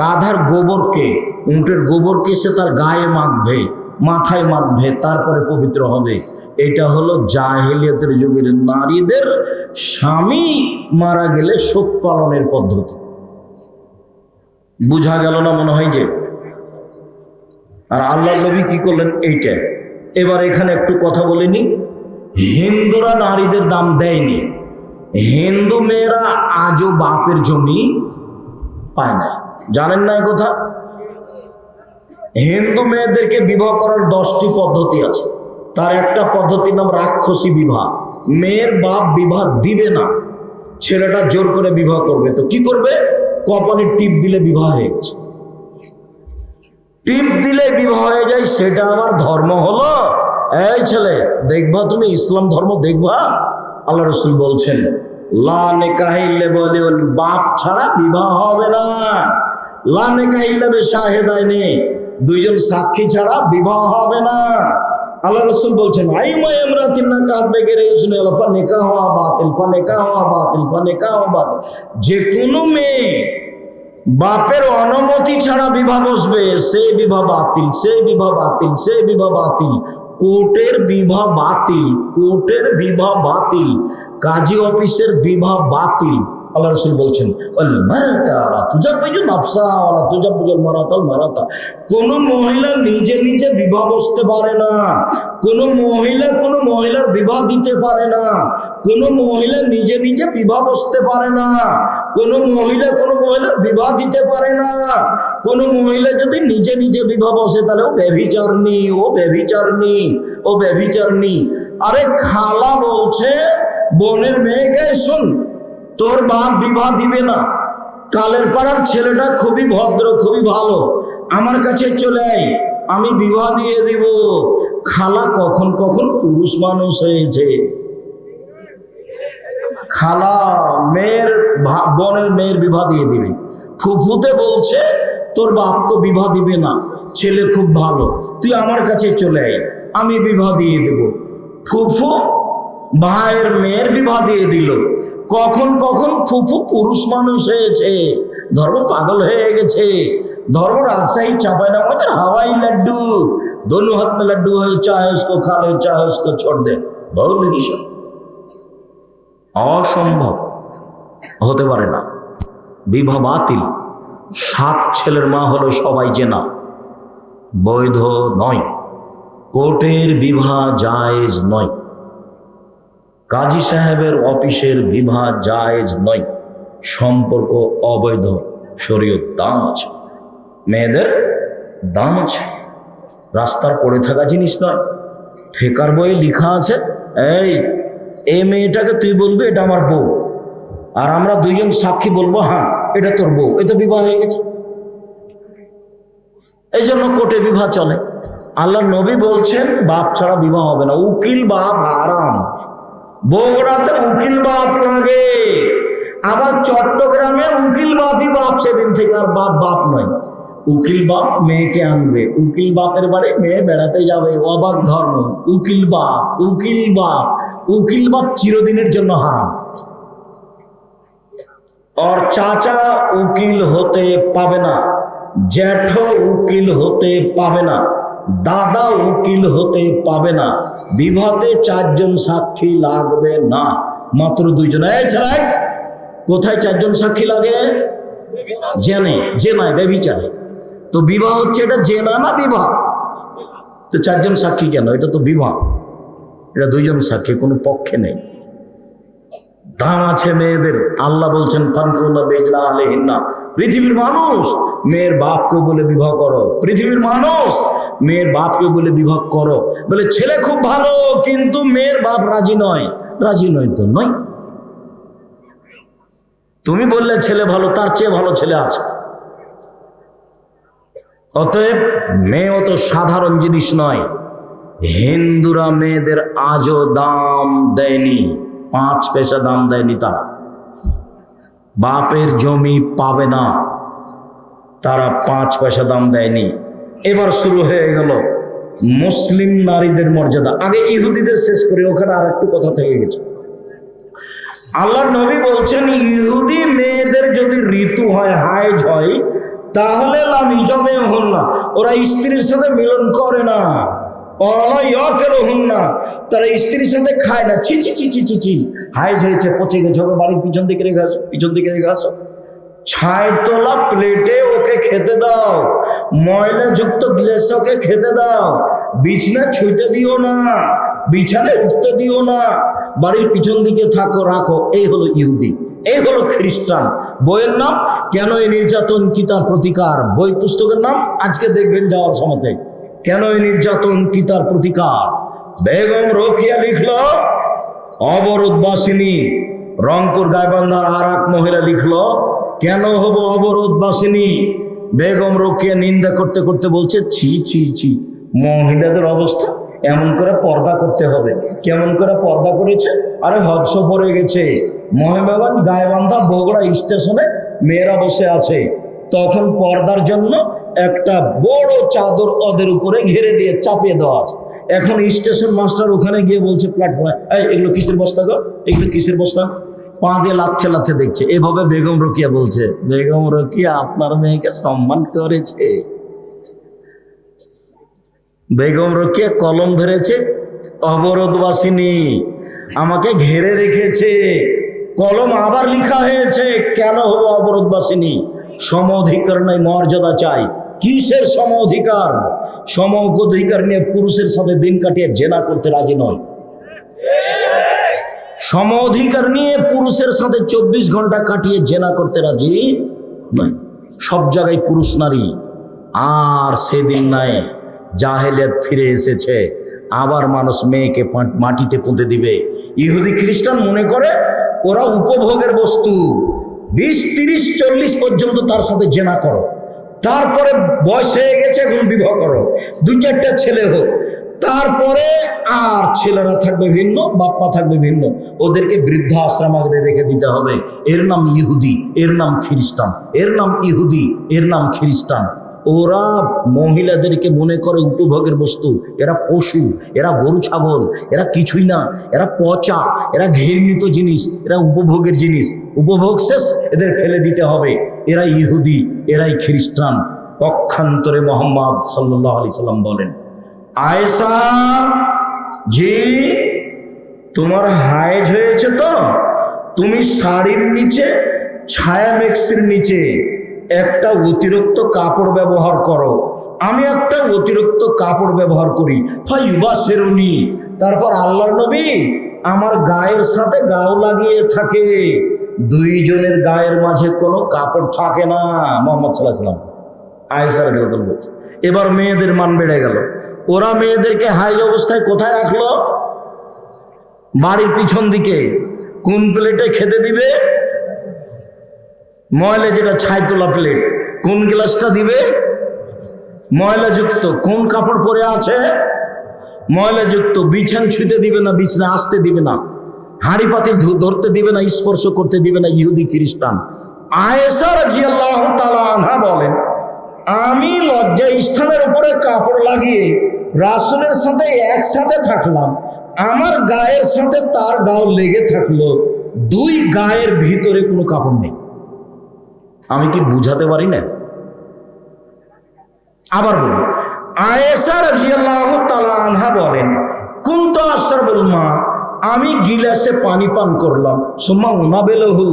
গাধার গোবরকে, উঁটের গোবরকে সে তার গায়ে মাখবে, মাথায় মাখবে, তারপরে পবিত্র হবে। এটা হলো জাহেলিয়াতের যুগের নারীদের স্বামী মারা গেলে শোক পালনের পদ্ধতি। বুঝা গেল না মনে হয় যে? আর আল্লাহ নবী কি করলেন? এইটা। এবার এখানে একটু কথা বলিনি। হিন্দুরা নারীদের দাম দেয়নি। হিন্দু মেয়েরা আজও বাপের জমি পায় না। জানেন না এই কথা? হিন্দু মেয়েদেরকে বিবাহ করার 10টি পদ্ধতি আছে। তার একটা পদ্ধতির নাম রাক্ষসী বিবাহ। মেয়ের বাপ বিবাহ দিবে না, ছেলেটা জোর করে বিবাহ করবে। তো কি করবে? কপালে টিপ দিলে বিবাহ হয়ে গেছে। টিপ দিলে বিবাহ হয়ে যায়, সেটা আবার ধর্ম হলো? এই ছেলে, দেখবা তুমি ইসলাম ধর্ম দেখবা? আল্লাহ রসুল বলছেন লা নিকাহ ইল্লা বিওয়ালিল, বাপ ছাড়া বিবাহ হবে না। লা নিকাহ ইল্লা বিশাহিদাইনি, 2 জন সাক্ষী ছাড়া বিবাহ হবে না। আল্লাহ রসুল বলছেন আইমা ইমরাতিন নাকাত বেগেরে ইজনে ফা নিকাহ বাতিল, ফা নিকাহ বাতিল, ফা নিকাহ বাতিল। যে কোনো মেয়ে বাপের অনুমতি ছাড়া বিবাহ বসবে, সে বিবাহ বাতিল, সে বিবাহ বাতিল, সে বিবাহ বাতিল। কোর্টের বিবাহ বাতিল, কোর্টের বিবাহ বাতিল, কাজী অফিসের বিবাহ বাতিল। আল্লাহ রসুল বলছেন কোন মহিলা নিজে নিজে বিবাহ বসতে পারে না, কোন মহিলা কোন মহিলার বিবাহ দিতে পারে না, কোন মহিলা নিজে নিজে বিবাহ বসতে পারে না, কোন মহিলা কোন মহিলার বিবাহ দিতে পারে না। কোন মহিলা যদি নিজে নিজে বিবাহ বসে তাহলে ও ব্যভিচারিণী, ও ব্যভিচারিণী, ও ব্যভিচারিণী। আরে খালা বলছে বোনের মেয়েকে, শোন তোর বাপ বিবাহ দিবে না, কালের পাড়ার ছেলেটা খুবই ভদ্র, খুবই ভালো, আমার কাছে চলে আয়, আমি বিবাহ দিয়ে দিব। খালা কখন কখন পুরুষ মানুষ হয়েছে। খালা মেয়ের বোনের মেয়ের বিবাহ দিয়ে দিবে। ফুফুতে বলছে তোর বাপ তো বিবাহ দিবে না, ছেলে খুব ভালো, তুই আমার কাছে চলে আয়, আমি বিবাহ দিয়ে দেব। ফুফু ভাইয়ের মেয়ের বিবাহ দিয়ে দিল। কখন কখন ফুফু পুরুষ মানুষ হয়েছে, ধর্ম পাগল হয়ে গেছে। धर्म राजशाही चांपाईनबाबगंज हवाई लड्डू, दोनों हाथ में लड्डू है, चाहे उसको खा ले चाहे उसको छोड़ दे। ভুল হিসাব, অসম্ভব, হতে পারে না। বিবাহ বাতিল। 7 ছেলের মা হলো সবাই জেনা, বৈধ নয়। কোর্টের বিবাহ জায়েজ নয়, কাজী সাহেবের অফিসের বিবাহ জায়েজ নয়। সম্পর্ক অবৈধ, শরীয়ত দাম আছে, মেয়েদের দাম আছে, রাস্তার পড়ে থাকা জিনিস নয়। ফেকার বইয়ে লেখা আছে এই মেয়েটাকে তুই বলবি এটা আমার বউ, আর আমরা 2 জন সাক্ষী বলবো হ্যাঁ এটা তোর বউ, এটা বিবাহ হয়ে গেছে। এই জন্য কোর্টে বিবাহ চলে। আল্লাহ নবী বলছেন বাপ ছাড়া বিবাহ হবে না। উকিল বাপ হারাম। বগুড়াতে উকিল বাপ লাগে, আবার চট্টগ্রামে উকিল বাপই বাপ সেদিন থেকে, আর বাপ বাপ নয়। উকিল বাপ মেয়েকে আনবে, উকিল বাপের বাড়ি মেয়ে বেড়াতে যাবে, অবাক ধর্ম। উকিল বাপ, উকিল বাপ, উকিল বাপ চিরদিনের জন্য হারাম। और চাচা উকিল হতে পাবে না, জ্যাঠো উকিল হতে পাবে না, দাদা উকিল হতে পাবে না। বিবাহতে 4 জন সাক্ষী লাগবে না, মাত্র 2 জন। এই ছেলে কোথায় 4 জন সাক্ষী লাগে? জেনে, জেনায়, ব্যভিচারে। তো বিবাহ হচ্ছে এটা জেনা না বিবাহ? তো 4 জন সাক্ষী কেন? এটা তো বিবাহ, এটা 2 জন সাক্ষী, কোনো পক্ষে নেই। দাম আছে মেয়েদের। আল্লাহ বলছেন ফানকুনা বেজনা আলাইহিন্না, পৃথিবীর মানুষ মেয়ের বাপকে বলে বিবাহ করো, পৃথিবীর মানুষ মেয়ের বাপকে বলে বিবাহ করো। বলে ছেলে খুব ভালো কিন্তু মেয়ের বাপ রাজি নয়। রাজি নয় তো নয়, তুমি বললে ছেলে ভালো, তার চেয়ে ভালো ছেলে আছে। অতএব মেয়েও তো সাধারণ জিনিস নয়। হিন্দুরা মেয়েদের আজও দাম দেয়নি, 5 পয়সা দাম দেয়নি। তারা বাপের জমি পাবে না, তারা 5 পয়সা দাম দেয়নি। এবার শুরু হয়ে গেল মুসলিম নারীদের মর্যাদা। আগে ইহুদিদের শেষ করে, ওখানে আর একটু কথা থেকে গেছে। আল্লাহর নবী বলছেন ইহুদি মেয়েদের যদি ঋতু হয়, হাইজ হয়, তাহলে লামিজমে হন না, ওরা স্ত্রীর সাথে মিলন করে না। তারা স্ত্রীর সাথে খায় না। ছি ছি ছি ছি ছি ছি, হাইজ হয়েছে, পচে গেছে, ওকে বাড়ির পিছন দিকে রেখে আসো, পিছন দিকে রেখে আসো। ছাই তোলা প্লেটে ওকে খেতে দাও, ময়লা যুক্ত গ্লাসে ওকে খেতে দাও। বিছনা ছুঁতে দিও না, বিছানে উঠতে দিও না, বাড়ির পিছন দিকে থাকো, রাখো। এই হলো ইহুদি, এই হলো খ্রিস্টান। বইয়ের নাম কেন এই নির্যাতন কি তার প্রতিকার, বই পুস্তকের নাম আজকে দেখবেন যাওয়ার সময়। কেন এই নির্যাতন কি তার প্রতিকার। বেগম রোকেয়া লিখলো অবরোধবাসিনী। রংপুর গাইবান্ধার আর এক মহিলা লিখলো কেন হব অবরোধবাসিনী। বেগম রোকেয়া নিন্দা করতে করতে বলছে ছি ছি ছি, মহিলাদের অবস্থা এমন করে পর্দা করতে হবে। কেমন করে পর্দা করেছে? আরে হজ সফরে গেছে, মহিমাগঞ্জ গাইবান্ধা বগুড়া স্টেশনে মেয়েরা বসে আছে, তখন পর্দার জন্য একটা বড় চাদর ওদের উপরে ঘিরে দিয়ে চাপিয়ে দেওয়া আছে। এখন স্টেশন মাস্টার ওখানে গিয়ে বলছে প্ল্যাটফর্মে, এই এগুলো কিসের বস্তা গো, এগুলো কিসের বস্তা? পা দিয়ে লাথে লাথে দেখছে। এভাবে বেগম রোকেয়া বলছে, বেগম রোকেয়া আপনার মেয়েকে সম্মান করেছে। বেগম রোকেয়া কলম ধরেছে অবরোধবাসিনী, আমাকে ঘেরে রেখেছে। কলম আবার লেখা হয়েছে কেন হবো অবরোধবাসিনী। সম অধিকার নাই, মর্যাদা চাই। কিসের সম অধিকার? সম অধিকার নিয়ে পুরুষের সাথে দিন কাটিয়ে জেনা করতে রাজি নয়। সম অধিকার নিয়ে পুরুষের সাথে 24 ঘন্টা কাটিয়ে জেনা করতে রাজি নয়। সব জায়গায় পুরুষ নারী। আর সেদিন নাই, জাহেলিয়াত ফিরে এসেছে, আবার মানুষ মেয়েকে মাটিতে পুঁতে দিবে। ইহুদি খ্রিস্টান মনে করে ওরা উপভোগের বস্তু। 20, 30, 40 পর্যন্ত তার সাথে জেনা করো, তারপরে বয়স হয়ে গেছে, এখন বিবাহ করো, 2-4টা ছেলে হোক, তারপরে আর ছেলেরা থাকবে ভিন্ন, বাপ মা থাকবে ভিন্ন, ওদেরকে বৃদ্ধ আশ্রমে রেখে দিতে হবে। এর নাম ইহুদি, এর নাম খ্রিস্টান, এর নাম ইহুদি, এর নাম খ্রিস্টান। ওরা মহিলাদেরকে মনে করে উপভোগের বস্তু। এরা পশু, এরা গরু ছাগল, এরা কিছুই না, এরা পচা, এরা ঘৃণিত জিনিস, এরা উপভোগের জিনিস। উপভোগ শেষ, এদের ফেলে দিতে হবে। এরাই ইহুদি, এরাই খ্রিস্টান। পক্ষান্তরে মুহাম্মদ সাল্লাল্লাহু আলাইহি সাল্লাম বলেন, আয়েশা জি তোমার হায়েজ হয়েছে তো, তুমি শাড়ির নিচে, ছায়া মেক্সির নিচে একটা অতিরিক্ত কাপড় ব্যবহার করো। আমি একটা অতিরিক্ত কাপড় ব্যবহার করি, ফায়ুবাসিরুনি। তারপর আল্লাহর নবী আমার গায়ের সাথে গাও লাগিয়ে থাকে। 2 জনের গায়ের মাঝে কোনো কাপড় থাকে না। মুহাম্মদ সাল্লাল্লাহু আলাইহি ওয়াসাল্লাম আয়েশা রাদিয়াল্লাহু আনহা বলছে। এবার মেয়েদের মান বেড়ে গেল। ওরা মেয়েদেরকে হাইজ অবস্থায় কোথায় রাখলো? বাড়ির পিছন দিকে। কোন প্লেটে খেতে দিবে? ময়লা, যেটা ছাই তোলা প্লেট। কোন গ্লাসটা দিবে? ময়লাযুক্ত। কোন কাপড় পরে আছে? ময়লাযুক্ত। বিছান ছুঁতে দিবে না, বিছানা আসতে দিবে না, হাঁড়ি পাতিল ধরতে দিবে না, স্পর্শ করতে দিবে না। ইহুদি খ্রিস্টান। আয়েশা রাদিয়াল্লাহু তাআলা আনহা বলেন, আমি লজ্জা স্থানের উপরে কাপড় লাগিয়ে রাসূলের সাথে একসাথে থাকলাম, আমার গায়ের সাথে তার গাও লেগে থাকলো, 2 গায়ের ভিতরে কোনো কাপড় নেই। আমি কি বুঝাতে পারি না? আবার বলি, আয়েশা রাদিয়াল্লাহু তাআলা আনহা বলেন, কুনতু আশরাবুল মা, আমি গিলাসে পানি পান করলাম, সুম্মা উনাবিলহু,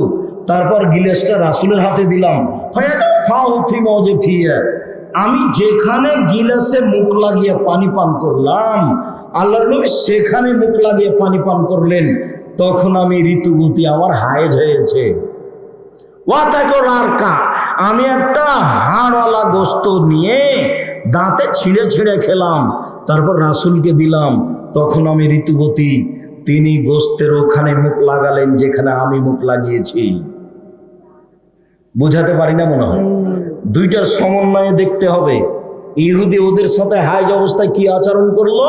তারপর গিলাসটা রাসূলের হাতে দিলাম, ফায়াদু ফাহু ফি মাওজি ফিয়া, আমি যেখানে গিলাসে মুখ লাগিয়ে পানি পান করলাম, আল্লাহর নবী সেখানে মুখ লাগিয়ে পানি পান করলেন। তখন আমি ঋতুবতী, আমার হায়েজ হয়েছে। আমি একটা হাড়ওয়ালা গোস্ত নিয়ে দাঁতে ছিঁড়ে ছিঁড়ে খেলাম, তারপর রাসূলকে দিলাম। তখন আমি ঋতুবতী। তিনি গোস্তের ওখানে মুখ লাগালেন যেখানে আমি মুখ লাগিয়েছি। বুঝাতে পারি না মনে হয়? দুইটার সমন্বয়ে দেখতে হবে। ইহুদি ওদের সাথে হাইজ অবস্থায় কি আচরণ করলো,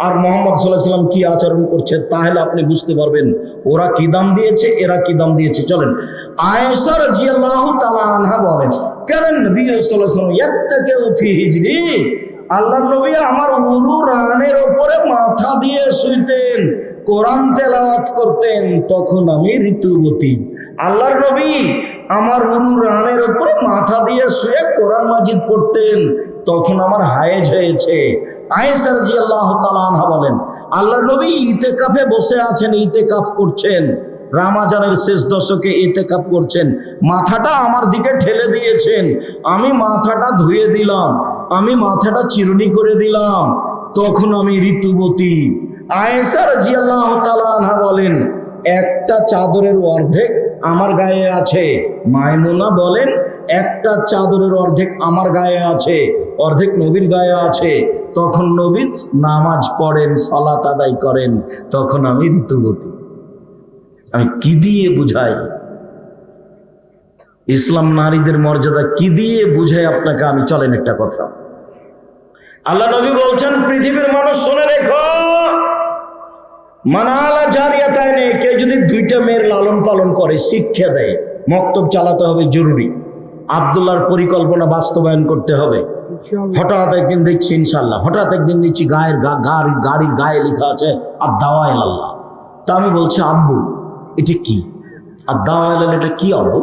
আর মুহাম্মদ সাল্লাল্লাহু আলাইহি ওয়াসাল্লাম কি আচরণ করছে, তাহলে আপনি বুঝতে পারবেন ওরা কি দাম দিয়েছে, এরা কি দাম দিয়েছে। চলেন, আয়েশা রাদিয়াল্লাহু তাআলা আনহা বলেন, কারণ নবী সাল্লাল্লাহু আলাইহি ওয়াসাল্লাম ইয়াত্তাকিউ ফি হিজরি, আল্লাহর নবী আমার উরু রানের উপরে মাথা দিয়ে শুইতেন, কোরআন তেলাওয়াত করতেন। তখন আমি ঋতুবতী। আল্লাহর নবী আমার উরু রানের উপরে মাথা দিয়ে শুয়ে কোরআন মাজিদ পড়তেন, তখন আমার হায়েজ হয়েছে। আয়েশা রাদিয়াল্লাহু তাআলা আনহা বলেন, আল্লাহর নবী ইতিকাফে বসে আছেন, ইতিকাফ করছেন, রমজানের শেষ দশকে ইতিকাফ করছেন, মাথাটা আমার দিকে ঠেলে দিয়েছেন, আমি মাথাটা ধুয়ে দিলাম, আমি মাথাটা চিরুনি করে দিলাম, তখন আমি ঋতুবতী। আয়েশা রাদিয়াল্লাহু তাআলা আনহা বলেন, একটা চাদরের অর্ধেক আমার গায়ে আছে। মায়মুনা বলেন, একটা চাদরের অর্ধেক আমার গায়ে আছে, অর্ধেক নবীর গায়ে আছে। তখন নবী নামাজ পড়েন, সালাত আদায় করেন, তখন আমি ঋতুবতী। আমি কি দিয়ে বুঝাই ইসলাম নারীদের মর্যাদা, কি দিয়ে বুঝাই আপনাকে আমি? চলেন একটা কথা, আল্লাহ নবী বলছেন, পৃথিবীর মানুষ শুনে রেখো, মানালা জারিয়াতাইনে, কেউ যদি দুইটা মেয়ের লালন পালন করে, শিক্ষা দেয়, মক্তব চালাতে হবে জরুরি। আব্দুল্লাহর পরিকল্পনা বাস্তবায়ন করতে হবে। হঠাৎ একদিন দেখছি, ইনশাল্লাহ হঠাৎ একদিন দেখছি গাড়ির গায়ে লেখা আছে আর দাওয়াইল আল্লাহ। তা আমি বলছি, আব্বু এটা কি? আর দাওয়াইল এটা কি আব্বু?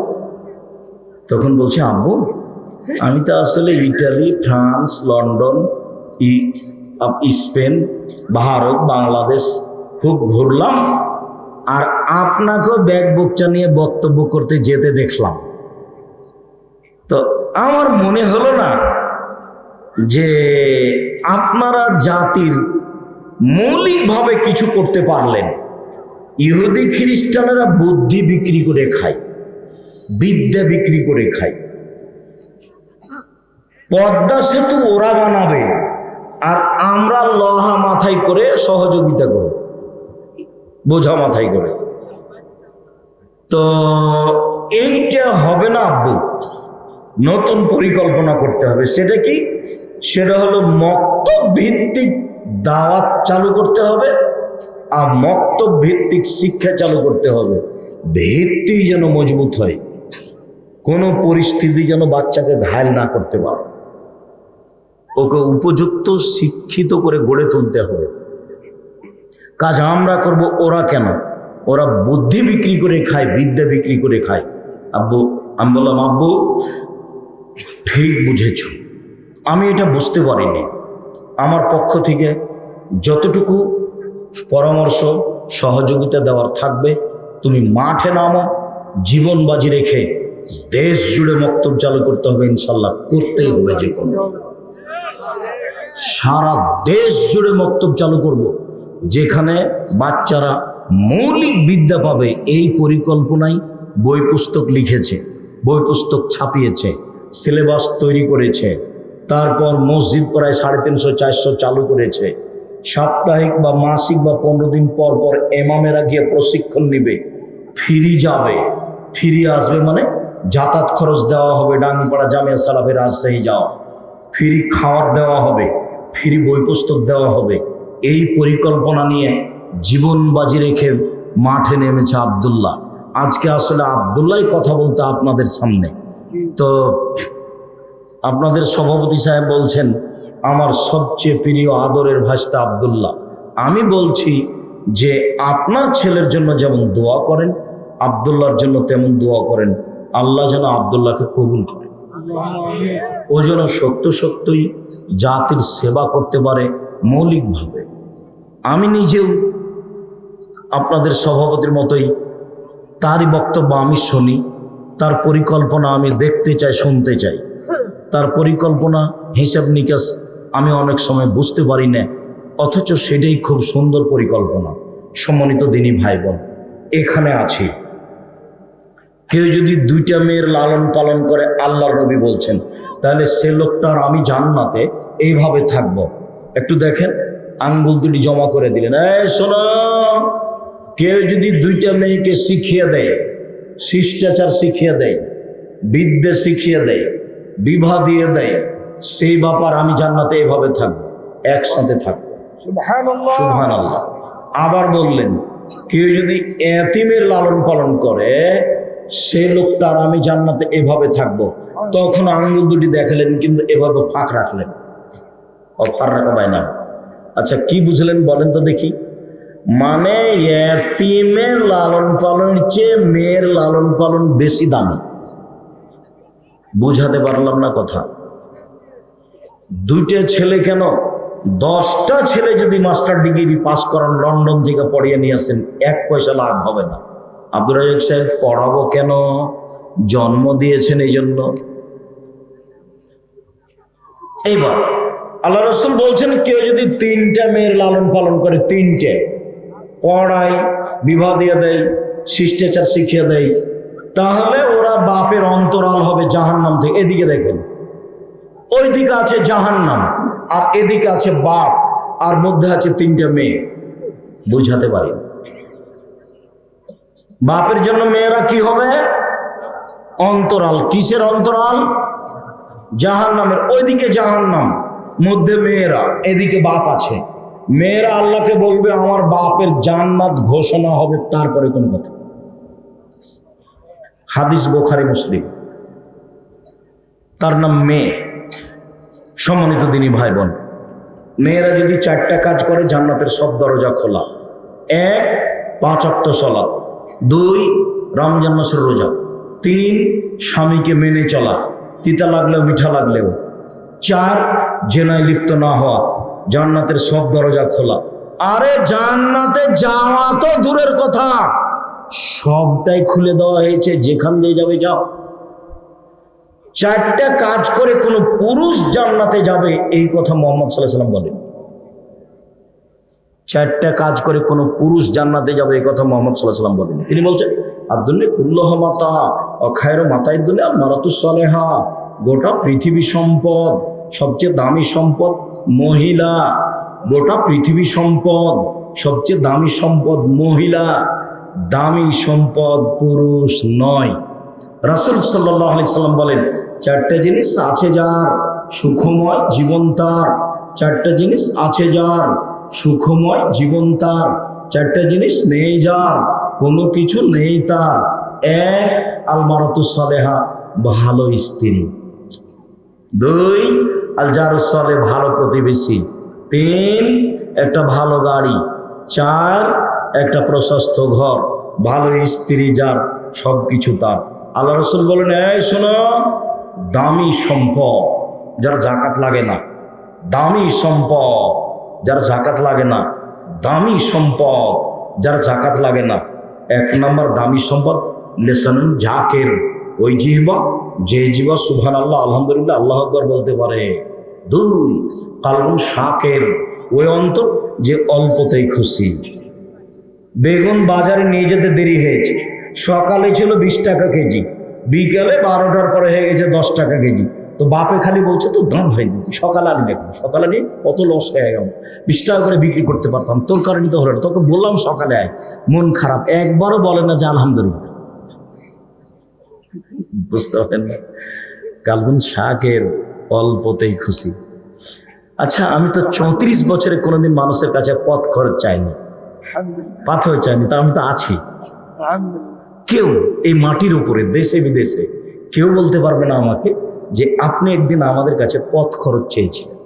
তখন বলছে, আব্বু আমি তো আসলে Italy, France, London, Spain, Bharat, Bangladesh খুব ঘুরলাম, আর আপনাকেও ব্যাগ বুকচা নিয়ে বক্তব্য করতে যেতে দেখলাম। তো আমার মনে হলো না যে আপনারা জাতির মৌলিকভাবে কিছু করতে পারলেন। ইহুদি খ্রিস্টানেরা বুদ্ধি বিক্রি করে খায়, বিদ্যা বিক্রি করে খায়। পদ্মা সেতু ওরা বানাবে, আর আমরা লোহা মাথায় করে সহযোগিতা করব, বোঝা মাথায় করে। তো এইটা হবে না আব্বু, নতুন পরিকল্পনা করতে হবে। সেটা কি? সেটা হলো মক্তব ভিত্তিক দাওয়াত চালু করতে হবে, আর মক্তব ভিত্তিক শিক্ষা চালু করতে হবে। ভিত্তি যেন মজবুত হয়, কোনো পরিস্থিতি যেন বাচ্চাকে ঘায়েল না করতে পারে, ওকে উপযুক্ত শিক্ষিত করে গড়ে তুলতে হবে। কাজ আমরা করব, ওরা কেন? ওরা বুদ্ধি বিক্রি করে খায়, বিদ্যা বিক্রি করে খায়। আব্বু, আমি বললাম, আব্বু ঠিক বুঝেছ, আমি এটা বুঝতে পারিনি। আমার পক্ষ থেকে যতটুকু পরামর্শ সহযোগিতা দেওয়ার থাকবে, তুমি মাঠে নামো, জীবন বাজি রেখে দেশ জুড়ে মক্তব চালু করতে হবে, ইনশাল্লাহ করতেই হবে। যে কোনো সারা দেশ জুড়ে মক্তব চালু করব, যেখানে বাচ্চারা মৌলিক বিদ্যা পাবে। এই পরিকল্পনায় বই পুস্তক লিখেছে, বই পুস্তক ছাপিয়েছে, সিলেবাস তৈরি করেছে, তারপর মসজিদ প্রায় 350-400 চালু করেছে। সাপ্তাহিক বা মাসিক বা 15 দিন পর পর এমামেরা গিয়ে প্রশিক্ষণ নেবে, ফিরি যাবে, ফিরি আসবে, মানে যাতায়াত খরচ দেওয়া হবে, ডাঙ্গিপাড়া জামিয়া সালাফে রাজশাহী যাওয়া, ফ্রি খাওয়ার দেওয়া হবে, ফ্রি বই পুস্তক দেওয়া হবে। এই পরিকল্পনা নিয়ে জীবন বাজি রেখে মাঠে নেমেছে আব্দুল্লাহ। আজকে আসলে আব্দুল্লাহ কথা বলতে আপনাদের সামনে। তো আপনাদের সভাপতি সাহেব বলছেন আমার সবচেয়ে প্রিয় আদরের ভাস্তা আব্দুল্লাহ। আমি বলছি যে আপনার ছেলের জন্য যেমন দোয়া করেন, আব্দুল্লাহর জন্য তেমন দোয়া করেন, আল্লাহ যেন আব্দুল্লাহকে কবুল করেন, ও যেন সত্যই জাতির সেবা করতে পারে মৌলিকভাবে। আমি নিজেও আপনাদের সভাপতির মতোই তারই বক্তব্য আমি শুনি, তার পরিকল্পনা আমি দেখতে চাই, শুনতে চাই। তার পরিকল্পনা হিসাব নিকাশ আমি অনেক সময় বুঝতে পারি না, অথচ সেটাই খুব সুন্দর পরিকল্পনা। সম্মানিত দিনী ভাই বোন, এখানে আছি, কেউ যদি 2টা মেয়ের লালন পালন করে, আল্লাহর নবী বলছেন, তাহলে সে লোকটার আমি জান্নাতে এইভাবে থাকবো। একটু দেখেন, আঙ্গুল দুটি জমা করে দিলেন। এই শোনো, কেউ যদি 2টা মেয়েকে শিখিয়ে দেয়, শিষ্টাচার শিখিয়ে দেয়, বিদ্যে শিখিয়ে দেয়, বিবাহ দিয়ে দেয়, সেই ব্যাপার আমি জান্নাতে এভাবে থাকবো, একসাথে থাকবো। সুবহানাল্লাহ। আবার বললেন, কেউ যদি এতিমের লালন পালন করে, সে লোকটার আমি জান্নাতে এভাবে থাকবো। তখন আঙ্গুল দুটি দেখালেন, কিন্তু এভাবে ফাঁক রাখলেন, ফাঁক রাখা পায় না। আচ্ছা, কি বুঝলেন বলেন তো দেখি? মানে এতিমের লালন পালনের চেয়ে মেয়ের লালন পালন বেশি দামি। বুঝাতে পারলাম না কথা? 2টা ছেলে কেন, 10টা ছেলে যদি মাস্টার ডিগ্রি পাস করান, লন্ডন থেকে পড়িয়ে নিয়ে আসেন, 1 পয়সা লাভ হবে না। আব্দুর রাজ্জাক সাহেব পড়াবো কেন? জন্ম দিয়েছেন এই জন্য। এইবার আল্লাহ রাসূল বলছেন, কেউ যদি 3টা মেয়ের লালন পালন করে, 3টে পড়ায়, বিবাহ দিয়ে দেয়, শিষ্টাচার শিখিয়ে দেয়, তাহলে ওরা বাপের অন্তরাল হবে জাহান্নাম থেকে। এদিকে দেখেন, ওইদিকে আছে জাহান্নাম, আর এদিকে আছে বাপ, আর মধ্যে আছে 3টা মেয়ে। বুঝাতে পারি না। বাপের জন্য মেয়েরা কি হবে? অন্তরাল। কিসের অন্তরাল? জাহান্নামের। ওইদিকে জাহান্নাম, মধ্যে মেয়েরা, এদিকে বাপ আছে। মেয়েরা আল্লাহকে বলবে, আমার বাপের জান্নাত ঘোষণা হবে, তারপরে কোনো কথা। হাদিস বুখারী মুসলিম। তার নাম মেয়ে। সম্মানিত দিনী ভাই বোন, মেয়েরা যদি 4টা কাজ করে, জান্নাতের সব দরজা খোলা। 1, 5 ওয়াক্ত সালাত। 2, রমজান মাসের রোজা। 3, স্বামীকে মেনে চলা, তিতা লাগলেও মিঠা লাগলেও। 4, জেনায় লিপ্ত না হওয়া। জান্নাতের সব দরজা খোলা। আরে জান্নাতে যাওয়া তো দূরের কথা, সবটাই খুলে দেওয়া হয়েছে, যেখান দিয়ে যাবে যাও। 4টা কাজ করে কোনো পুরুষ জান্নাতে যাবে, এই কথা মুহাম্মদ সাল্লাল্লাহু আলাইহি ওয়াসাল্লাম বলেন। 4টা কাজ করে কোনো পুরুষ জান্নাতে যাবে, এই কথা মুহাম্মদ সাল্লাল্লাহু আলাইহি ওয়াসাল্লাম বলেন। তিনি বলছেন, আদ-দুনিয়া কুল্লুহা মাতা ওয়া খায়রু মাতাইদ দুনিয়া আল-মারাতুস সালেহা। গোটা পৃথিবী সম্পদ, সবচেয়ে দামি সম্পদ মহিলা। গোটা পৃথিবী সম্পদ, সবচেয়ে দামি সম্পদ মহিলা। দামি সম্পদ পুরুষ নয়। রাসূল সাল্লাল্লাহু আলাইহি সাল্লাম বলেন, 4টা জিনিস আছে যার, সুখময় জীবন তার। 4টা জিনিস আছে যার, সুখময় জীবন তার। 4টা জিনিস নেই যার, কোনো কিছু নেই তার। 1, আল-মারাতুস সালেহা, ভালো স্ত্রী। 2, আল-জারুস সালেহ, ভালো প্রতিবেশী। 3, একটা ভালো গাড়ি। 4, একটা প্রশস্ত ঘর। ভালো স্ত্রী যার, সব কিছু তার। আল্লাহ রাসূল বলেন, এই শোনো, দামি সম্পদ যার জাকাত লাগে না। দামি সম্পদ যার জাকাত লাগে না। দামি সম্পদ যার জাকাত লাগে না। 1 নম্বর দামি সম্পদ লিসানুন জাকির, ওই জিহ্বা, যে জিহ্বা সুবহানাল্লাহ, আলহামদুলিল্লাহ, আল্লাহু আকবার বলতে পারে। 2, কালবুন শাকির, ওই অন্তর যে অল্পতেই খুশি। বেগুন বাজারে নিয়ে যেতে দেরি হয়েছে, সকালে ছিল 20 টাকা কেজি, বিকালে 12টার পরে হয়ে গেছে 10 টাকা কেজি। তো বাপে খালি বলছে, তো দাম হয়ে গেছে, সকালে আনি দেখুন, সকালে নিয়ে কত লস হয়ে গেল, 20 টাকা করে বিক্রি করতে পারতাম, তোর কারণে তো হলো না। তোকে বললাম সকালে আয়, মন খারাপ, একবারও বলে না যে আলহামদুলিল্লাহ। বুঝতে পারেন না? কালবুন শাকের, অল্পতেই খুশি। আচ্ছা, আমি তো 34 বছরে কোনোদিন মানুষের কাছে পথ খরচ চাইনি, পাথর চাইনি, তা আমি তো আছি। কেউ এই মাটির উপরে, দেশে বিদেশে, কেউ বলতে পারবে না আমাকে যে আপনি একদিন আমাদের কাছে পথ খরচ চেয়েছিলেন।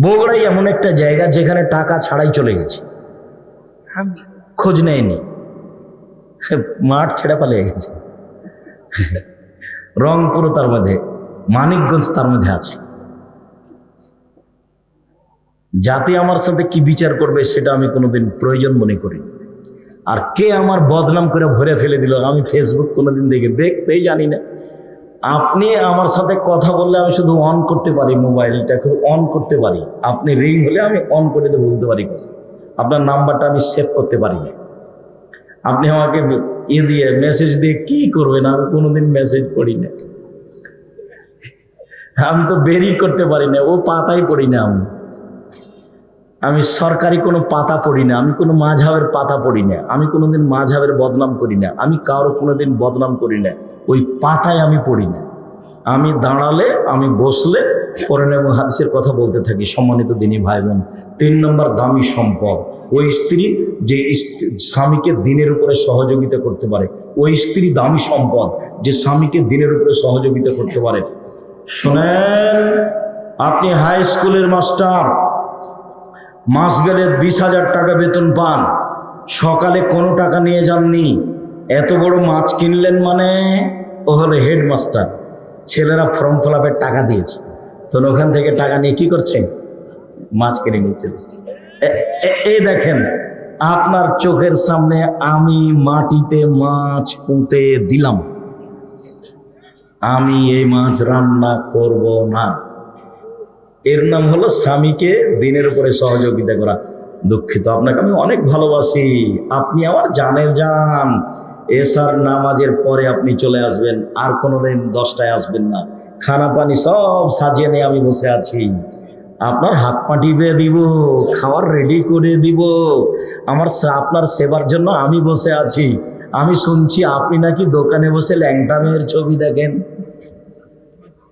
বগুড়াই এমন একটা জায়গা যেখানে টাকা ছাড়াই চলে গেছে, খোঁজ নেয়নি, মাঠ ছেড়ে পালিয়ে গেছে। রংপুর তার মধ্যে, মানিকগঞ্জ তার মধ্যে আছে। জাতি আমার সাথে কি বিচার করবে সেটা আমি কোনোদিন প্রয়োজন মনে করি। আর কে আমার বদনাম করে ভরে ফেলে দিল, আমি ফেসবুক কোনোদিন দেখতেই জানি না। আপনি আমার সাথে কথা বললে আমি শুধু অন করতে পারি, মোবাইলটা অন করতে পারি, আপনি রিং হলে আমি অন করে দিয়ে বলতে পারি কথা। আপনার নাম্বারটা আমি সেভ করতে পারি না। আপনি আমাকে দিয়ে মেসেজ দিয়ে কি করবেন? আমি কোনোদিন মেসেজ পড়ি না, আমি তো বেরই করতে পারি না, ও পাতাই পড়ি না। আমি সরকারি কোনো পাতা পড়ি না, আমি কোনো মাঝহাবের পাতা পড়ি না, আমি কোনোদিন মাঝহাবের বদনাম করি না, আমি কারো কোনোদিন বদনাম করি না, ওই পাতায় আমি পড়ি না। আমি দাঁড়ালে, আমি বসলে কোরআন এবং হাদিসের কথা বলতে থাকি। সম্মানিত দিনী ভাই বোন, 3 নম্বর দামি সম্পদ ওই স্ত্রী যে স্বামীকে দিনের উপরে সহযোগিতা করতে পারে। ওই স্ত্রী দামি সম্পদ যে স্বামীকে দিনের উপরে সহযোগিতা করতে পারে। শোনেন, আপনি হাই স্কুলের মাস্টার, মাস গেলে 20,000 টাকা বেতন পান, সকালে কোনো টাকা নিয়ে যাননি, এত বড় মাছ কিনলেন মানে ও হলো হেডমাস্টার, ছেলেরা ফর্ম ফিল আপের টাকা দিয়েছে, তো ওখান থেকে টাকা নিয়ে কি করছেন? মাছ কিনে নিয়ে চলেছে। এই দেখেন, আপনার চোখের সামনে আমি মাটিতে মাছ পুঁতে দিলাম, আমি এই মাছ রান্না করব না। এর নাম হলো স্বামীকে দিনের উপরে সহযোগিতা করা। দুঃখিত, আপনাকে আমি অনেক ভালোবাসি, আপনি আমার জানের জান। এশার নামাজের পরে আপনি চলে আসবেন, আর কোনোদিন 10টায় আসবেন না। খানা পানি সব সাজিয়ে নিয়ে আমি বসে আছি, আপনার হাত পা টিপে দিব, খাবার রেডি করে দিব, আপনার সেবার জন্য আমি বসে আছি। আমি শুনছি আপনি নাকি দোকানে বসে ল্যাংটা মেয়ের ছবি দেখেন।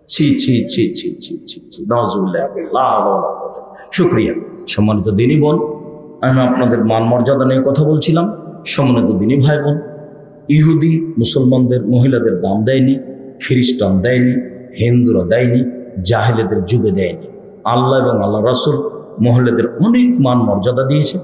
ছি ছি ছি ছি ছি ছি ছি, শুক্রিয়া। সম্মানিত দিনী বোন, আমি আপনাদের মান মর্যাদা নিয়ে কথা বলছিলাম। সম্মানিত দিনী ভাই বোন, ইহুদি মুসলমানদের মহিলাদের দাম দেয়নি, খ্রিস্টান দেয়নি, হিন্দুরা দেয়নি, জাহেলেদের যুগে দেয়নি। আল্লাহ এবং আল্লাহ রাসূল মহিলাদের অনেক মান মর্যাদা দিয়েছে।